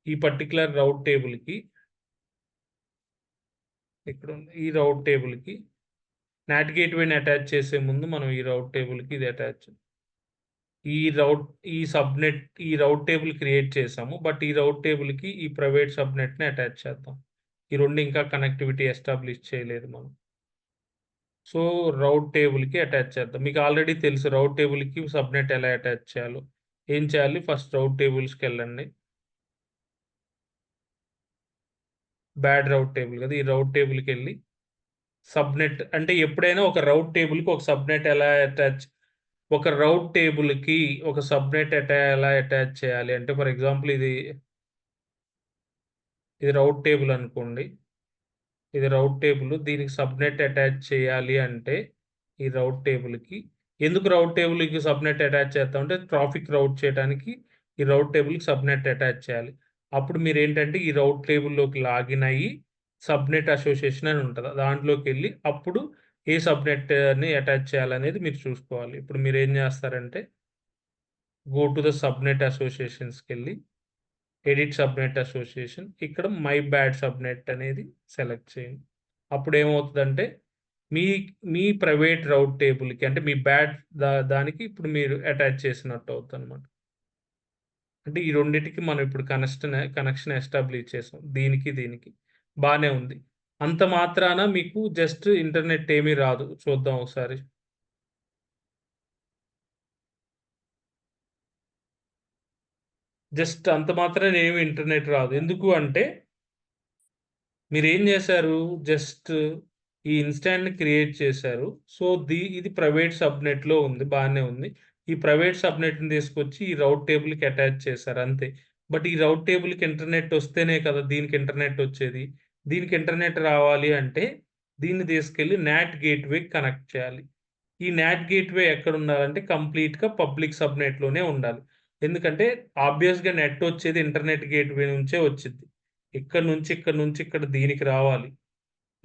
ఈ పర్టిక్యులర్ రౌట్ టేబుల్‌కి ఇక్కడుంది. ఈ రౌట్ టేబుల్‌కి నాట్ గేట్‌వేని అటాచ్ చేసే ముందు మనం ఈ రౌట్ టేబుల్‌కి ఇది అటాచ్ ఈ రౌట్ ఈ సబ్‌నెట్ ఈ రౌట్ టేబుల్ క్రియేట్ చేసాము. బట్ ఈ రౌట్ టేబుల్‌కి ఈ ప్రైవేట్ సబ్‌నెట్‌ని అటాచ్ చేద్దాం. ఈ 2 ఇంకా కనెక్టివిటీ ఎస్టాబ్లిష్ చేయలేదు మనం. సో, రౌట్ టేబుల్‌కి అటాచ్ చేద్దాం. మీకు ఆల్రెడీ తెలుసు రౌట్ టేబుల్‌కి సబ్‌నెట్ ఎలా అటాచ్ చేయాలో. ఏం చేయాలి? ఫస్ట్ రౌట్ టేబుల్స్‌కెళ్ళండి. బ్యాడ్ రౌట్ టేబుల్ కదా! ఈ రౌట్ టేబుల్‌కెళ్ళి సబ్‌నెట్ అంటే ఎప్పుడైనా ఒక రౌట్ టేబుల్‌కి ఒక సబ్‌నెట్ ఎలా అటాచ్ ఒక రౌట్ టేబుల్‌కి ఒక సబ్‌నెట్ ఎలా అటాచ్ చేయాలి అంటే ఫర్ ఎగ్జాంపుల్ ఇది రౌట్ టేబుల్ అనుకోండి. ఇది రౌట్ టేబుల్. దీనికి సబ్‌నెట్ అటాచ్ చేయాలి అంటే ఈ రౌట్ టేబుల్‌కి ఎందుకు రౌట్ టేబుల్‌కి సబ్‌నెట్ అటాచ్ చేస్తామంటే ట్రాఫిక్ రౌట్ చేయడానికి ఈ రౌట్ టేబుల్‌కి సబ్‌నెట్ అటాచ్ చేయాలి. అప్పుడు మీరేంటంటే ఈ రౌట్ టేబుల్లోకి లాగిన్ అయ్యి సబ్నెట్ అసోసియేషన్ అని ఉంటుంది. దాంట్లోకి వెళ్ళి అప్పుడు ఏ సబ్నెట్ని అటాచ్ చేయాలనేది మీరు చూసుకోవాలి. ఇప్పుడు మీరు ఏం చేస్తారంటే గో టు ద సబ్నెట్ అసోసియేషన్స్కి వెళ్ళి ఎడిట్ సబ్నెట్ అసోసియేషన్, ఇక్కడ మై బ్యాడ్ సబ్నెట్ అనేది సెలెక్ట్ చేయండి. అప్పుడు ఏమవుతుందంటే మీ మీ ప్రైవేట్ రౌట్ టేబుల్కి అంటే మీ బ్యాడ్ దానికి ఇప్పుడు మీరు అటాచ్ చేసినట్టు అవుతుంది అనమాట. అంటే ఈ రెండింటికి మనం ఇప్పుడు కనెక్షన్ ఎస్టాబ్లిష్ చేసాం, దీనికి బాగానే ఉంది. అంత మాత్రాన మీకు జస్ట్ ఇంటర్నెట్ ఏమీ రాదు. చూద్దాం ఒకసారి. జస్ట్ అంత మాత్రాన ఏమి ఇంటర్నెట్ రాదు. ఎందుకు అంటే మీరేం చేశారు, జస్ట్ ఈ ఇన్స్టాంట్ని క్రియేట్ చేశారు. సో ఇది ప్రైవేట్ సబ్నెట్లో ఉంది, బాగానే ఉంది. ఈ ప్రైవేట్ సబ్నెట్ని తీసుకొచ్చి ఈ రౌట్ టేబుల్కి అటాచ్ చేశారు అంతే. బట్ ఈ రౌట్ టేబుల్కి ఇంటర్నెట్ వస్తేనే కదా దీనికి ఇంటర్నెట్ వచ్చేది. దీనికి ఇంటర్నెట్ రావాలి అంటే దీన్ని తీసుకెళ్ళి నాట్ గేట్వే కనెక్ట్ చేయాలి. ఈ నాట్ గేట్వే ఎక్కడ ఉండాలంటే కంప్లీట్గా పబ్లిక్ సబ్నెట్లోనే ఉండాలి. ఎందుకంటే ఆబ్వియస్గా నెట్ వచ్చేది ఇంటర్నెట్ గేట్వే నుంచే వచ్చింది. ఇక్కడ నుంచి ఇక్కడ దీనికి రావాలి.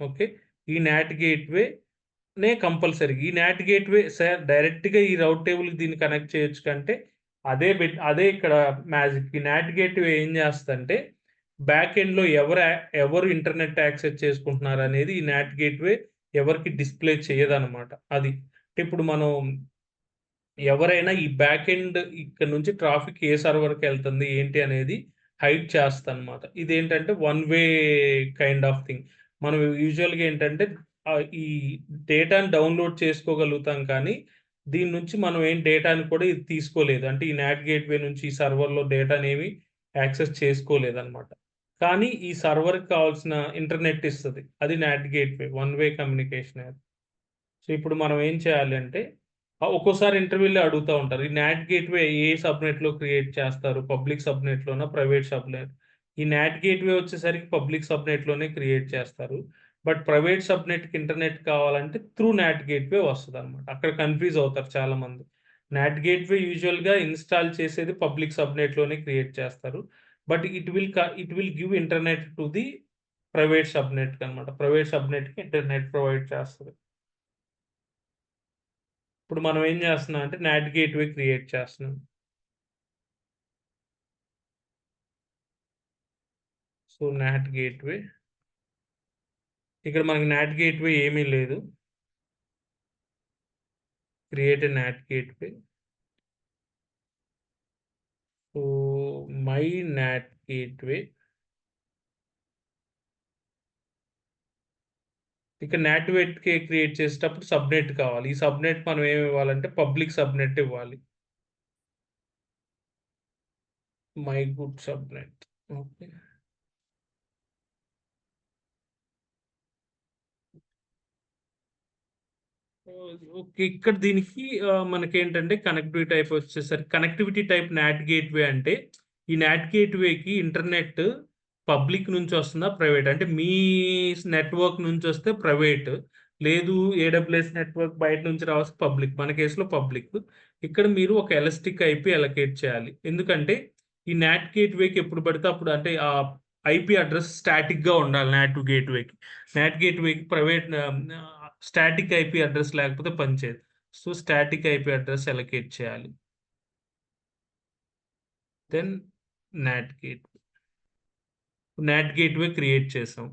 ఓకే. ఈ నాట్ గేట్వే కంపల్సరీ. ఈ నాట్ గేట్వే సార్ డైరెక్ట్గా ఈ రౌట్ టేబుల్కి దీన్ని కనెక్ట్ చేయొచ్చు కంటే అదే ఇక్కడ మ్యాజిక్. ఈ నాట్ గేట్వే ఏం చేస్తుందంటే బ్యాక్ ఎండ్లో ఎవరు ఇంటర్నెట్ యాక్సెస్ చేసుకుంటున్నారు అనేది ఈ నాట్ గేట్వే ఎవరికి డిస్ప్లే చేయదన్నమాట. అది ఇప్పుడు మనం ఎవరైనా ఈ బ్యాక్ ఎండ్ ఇక్కడ నుంచి ట్రాఫిక్ ఏ సర్వర్కి వెళ్తుంది ఏంటి అనేది హైడ్ చేస్తా అనమాట. ఇదేంటంటే one way kind of thing. మనం యూజువల్గా ఏంటంటే ఈ డేటాని డౌన్లోడ్ చేసుకోగలుగుతాం, కానీ దీని నుంచి మనం ఏం డేటాని కూడా ఇది తీసుకోలేదు. అంటే ఈ నాట్ గేట్వే నుంచి ఈ సర్వర్లో డేటాని ఏమి యాక్సెస్ చేసుకోలేదన్నమాట. కానీ ఈ సర్వర్కి కావాల్సిన ఇంటర్నెట్ ఇస్తుంది, అది not gateway one way communication. So ఇప్పుడు మనం ఏం చేయాలి అంటే ఒక్కోసారి ఇంటర్వ్యూలో అడుగుతూ ఉంటారు, ఈ నాట్ గేట్వే ఏ సబ్నెట్లో క్రియేట్ చేస్తారు, పబ్లిక్ సబ్నెట్లోనా ప్రైవేట్ సబ్నెట్. ఈ నాట్ గేట్వే వచ్చేసరికి పబ్లిక్ సబ్నెట్లోనే క్రియేట్ చేస్తారు. బట్ ప్రైవేట్ సబ్నెట్కి ఇంటర్నెట్ కావాలంటే త్రూ నాట్ గేట్వే వస్తుంది అనమాట. అక్కడ కన్ఫ్యూజ్ అవుతారు చాలామంది. నాట్ గేట్వే యూజువల్గా ఇన్స్టాల్ చేసేది పబ్లిక్ సబ్నెట్లోనే క్రియేట్ చేస్తారు. But it will give internet to the private subnet అనమాట. ప్రైవేట్ సబ్నెట్కి ఇంటర్నెట్ ప్రొవైడ్ చేస్తుంది. ఇప్పుడు మనం ఏం చేస్తున్నాం అంటే నాట్ గేట్వే క్రియేట్ చేస్తున్నాం. సో నాట్ గేట్వే, ఇక్కడ మనకి నాట్ గేట్వే ఏమీ లేదు. Create a not gateway. So my not gateway, ఇక్కడ నాట్ గేట్వే క్రియేట్ చేసేటప్పుడు సబ్నెట్ కావాలి. ఈ సబ్నెట్ మనం ఏమి ఇవ్వాలంటే పబ్లిక్ సబ్నెట్ ఇవ్వాలి. My good subnet. Okay. Okay. ఇక్కడ దీనికి మనకేంటంటే కనెక్టివిటీ టైప్ వచ్చేసరికి కనెక్టివిటీ టైప్ నాట్ గేట్వే అంటే ఈ నాట్ గేట్వేకి ఇంటర్నెట్ పబ్లిక్ నుంచి వస్తుందా ప్రైవేట్ అంటే మీ నెట్వర్క్ నుంచి వస్తే ప్రైవేట్, లేదు ఏడబ్ల్యూఎస్ నెట్వర్క్ బయట నుంచి రావచ్చు పబ్లిక్. మన కేసులో పబ్లిక్. ఇక్కడ మీరు ఒక ఎలాస్టిక్ ఐపీ అలొకేట్ చేయాలి. ఎందుకంటే ఈ నాట్ గేట్వేకి ఎప్పుడు పడితే అప్పుడు అంటే ఆ ఐపీ అడ్రస్ స్టాటిక్గా ఉండాలి. నాట్ గేట్వేకి ప్రైవేట్ స్టాటిక్ ఐపీ అడ్రస్ లేకపోతే పనిచేయదు. So static IP address allocate చేయాలి. దెన్ నాట్ గేట్వే క్రియేట్ చేసాం.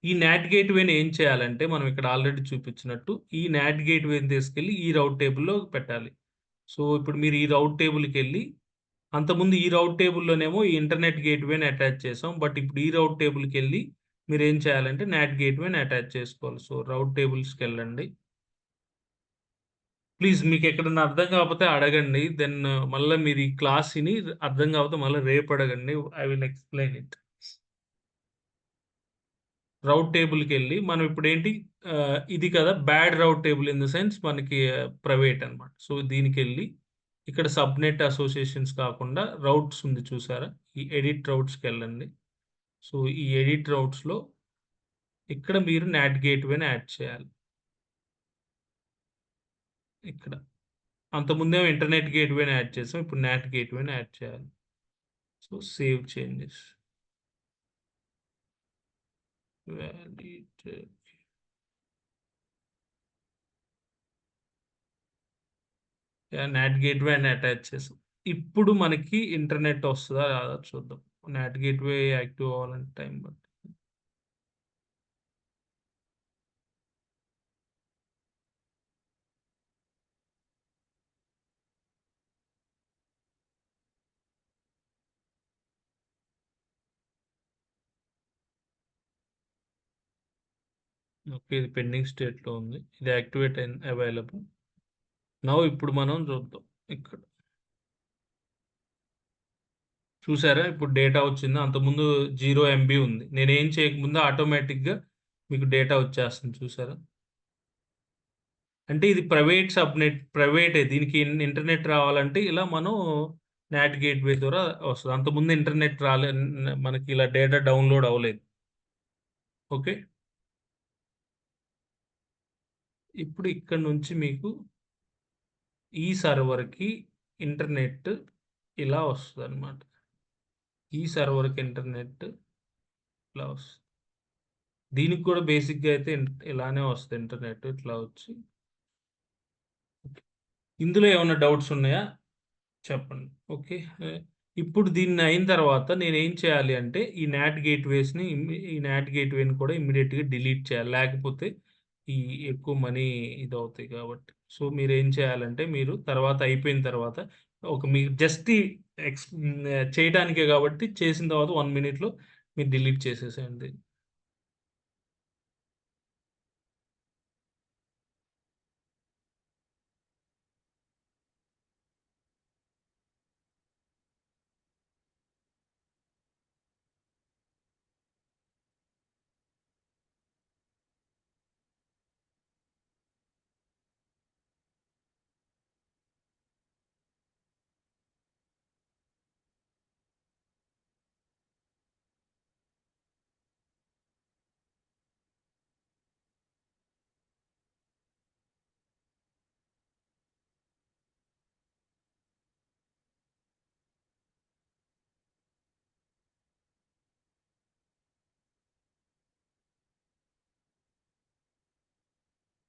ఈ నాట్ గేట్వేని ఏం చేయాలంటే మనం ఇక్కడ ఆల్రెడీ చూపించినట్టు ఈ నాట్ గేట్వేని తీసుకెళ్ళి ఈ రౌట్ టేబుల్లో పెట్టాలి. సో ఇప్పుడు మీరు ఈ రౌట్ టేబుల్కి వెళ్ళి, అంతకుముందు ఈ రౌట్ టేబుల్లోనేమో ఈ ఇంటర్నెట్ గేట్వేని అటాచ్ చేసాం. బట్ ఇప్పుడు ఈ రౌట్ టేబుల్కి వెళ్ళి మీరు ఏం చేయాలంటే నాట్ గేట్వేని అటాచ్ చేసుకోవాలి. సో రౌట్ టేబుల్స్కి వెళ్ళండి. ప్లీజ్ మీకు ఎక్కడన్నా అర్థం కాకపోతే అడగండి. దెన్ మళ్ళీ మీరు ఈ క్లాస్ విని అర్థం కాకపోతే మళ్ళీ రేపు అడగండి. I will explain it. Route టేబుల్కి వెళ్ళి మనం ఇప్పుడు ఏంటి ఇది కదా bad route table in the sense మనకి ప్రైవేట్ అనమాట. సో దీనికి వెళ్ళి ఇక్కడ సబ్నెట్ అసోసియేషన్స్ కాకుండా రౌట్స్ ఉంది చూసారా, ఈ ఎడిట్ రౌట్స్కి వెళ్ళండి. సో ఈ ఎడిట్ రౌట్స్లో ఇక్కడ మీరు నాట్ గేట్వేని యాడ్ చేయాలి. ఇక్కడ అంతకుముందేమో ఇంటర్నెట్ గేట్వేని యాడ్ చేసాం, ఇప్పుడు నాట్ గేట్వేని యాడ్ చేయాలి. So save changes, validate, not gateway అని అటాచ్ చేసాం. ఇప్పుడు మనకి ఇంటర్నెట్ వస్తుందా రాదా చూద్దాం. నాట్ గేట్వే యాక్టివ్ అవ్వాలంటే టైం పడుతుంది. ఓకే, ఇది పెండింగ్ స్టేట్లో ఉంది. ఇది యాక్టివేట్ అయింది, అవైలబుల్ నౌ. ఇప్పుడు మనం చూద్దాం. ఇక్కడ చూసారా, ఇప్పుడు డేటా వచ్చింది. అంతకుముందు 0 MB ఉంది. నేను ఏం చేయకముందు ఆటోమేటిక్గా మీకు డేటా వచ్చేస్తుంది. చూసారా, అంటే ఇది ప్రైవేట్ సబ్నెట్, ప్రైవేటే. దీనికి ఇంటర్నెట్ రావాలంటే ఇలా మనం నాట్ గేట్వే ద్వారా వస్తుంది. అంతకుముందు ఇంటర్నెట్ రాలే, మనకి ఇలా డేటా డౌన్లోడ్ అవ్వలేదు. ఓకే, ఇప్పుడు ఇక్కడ నుంచి మీకు ఈ సర్వర్కి ఇంటర్నెట్ ఇలా వస్తుంది అనమాట. ఈ సర్వర్కి ఇంటర్నెట్ ఇలా వస్తుంది. దీనికి కూడా బేసిక్గా అయితే ఇలానే వస్తుంది ఇంటర్నెట్ ఇట్లా వచ్చి. ఇందులో ఏమైనా డౌట్స్ ఉన్నాయా చెప్పండి. ఓకే, ఇప్పుడు దీన్ని అయిన తర్వాత నేను ఏం చేయాలి అంటే ఈ నాట్ గేట్వేని కూడా ఇమ్మీడియట్గా డిలీట్ చేయాలి, లేకపోతే ఈ ఎక్కువ మనీ ఇది అవుతాయి కాబట్టి. సో మీరు ఏం చేయాలంటే, మీరు తర్వాత అయిపోయిన తర్వాత మీకు జస్ట్ చేయడానికే కాబట్టి చేసిన తర్వాత 1 minute మీరు డిలీట్ చేసేసేయండి.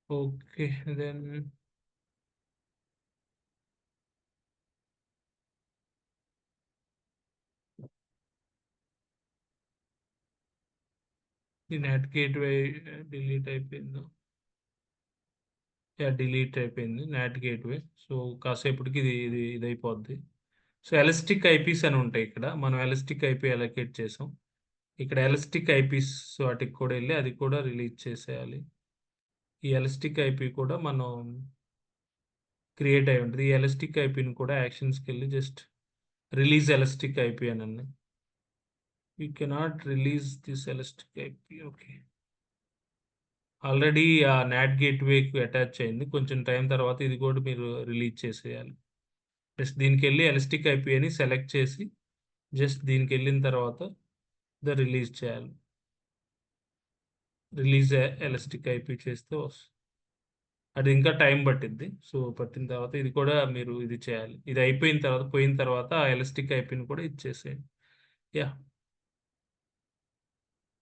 ఓకే, దెన్ ఈ నెట్ గేట్వే డిలీట్ అయిపోయింది. డిలీట్ అయిపోయింది నాట్ గేట్వే. సో కాసేపటికి ఇది అయిపోద్ది. సో ఎలస్టిక్ ఐపీస్ అని ఉంటాయి ఇక్కడ. మనం ఎలస్టిక్ ఐపీ అలొకేట్ చేసాం. ఇక్కడ ఎలస్టిక్ ఐపీస్ వాటికి కూడా వెళ్ళి అది కూడా రిలీజ్ చేసేయాలి. ఈ ఎలస్టిక్ ఐపీ కూడా మనం క్రియేట్ అయి ఉంటుంది. ఈ ఎలస్టిక్ ఐపీని కూడా యాక్షన్స్కి వెళ్ళి జస్ట్ రిలీజ్ ఎలస్టిక్ ఐపీ అని. You cannot release this elastic IP. Okay, already ఆ నాట్ గేట్వేకి అటాచ్ అయింది. కొంచెం టైం తర్వాత ఇది కూడా మీరు రిలీజ్ చేసేయాలి. జస్ట్ దీనికి వెళ్ళి ఎలస్టిక్ ఐపీ అని సెలెక్ట్ చేసి జస్ట్ దీనికి వెళ్ళిన తర్వాత రిలీజ్ చేయాలి. రిలీజ్ ఎలస్టిక్ ఐపీ చేస్తే వస్తుంది. అది ఇంకా టైం పట్టింది. సో పట్టిన తర్వాత ఇది కూడా మీరు ఇది చేయాలి. ఇది అయిపోయిన తర్వాత, పోయిన తర్వాత ఆ ఎలస్టిక్ ఐపీని కూడా ఇచ్చేసేయండి. యా.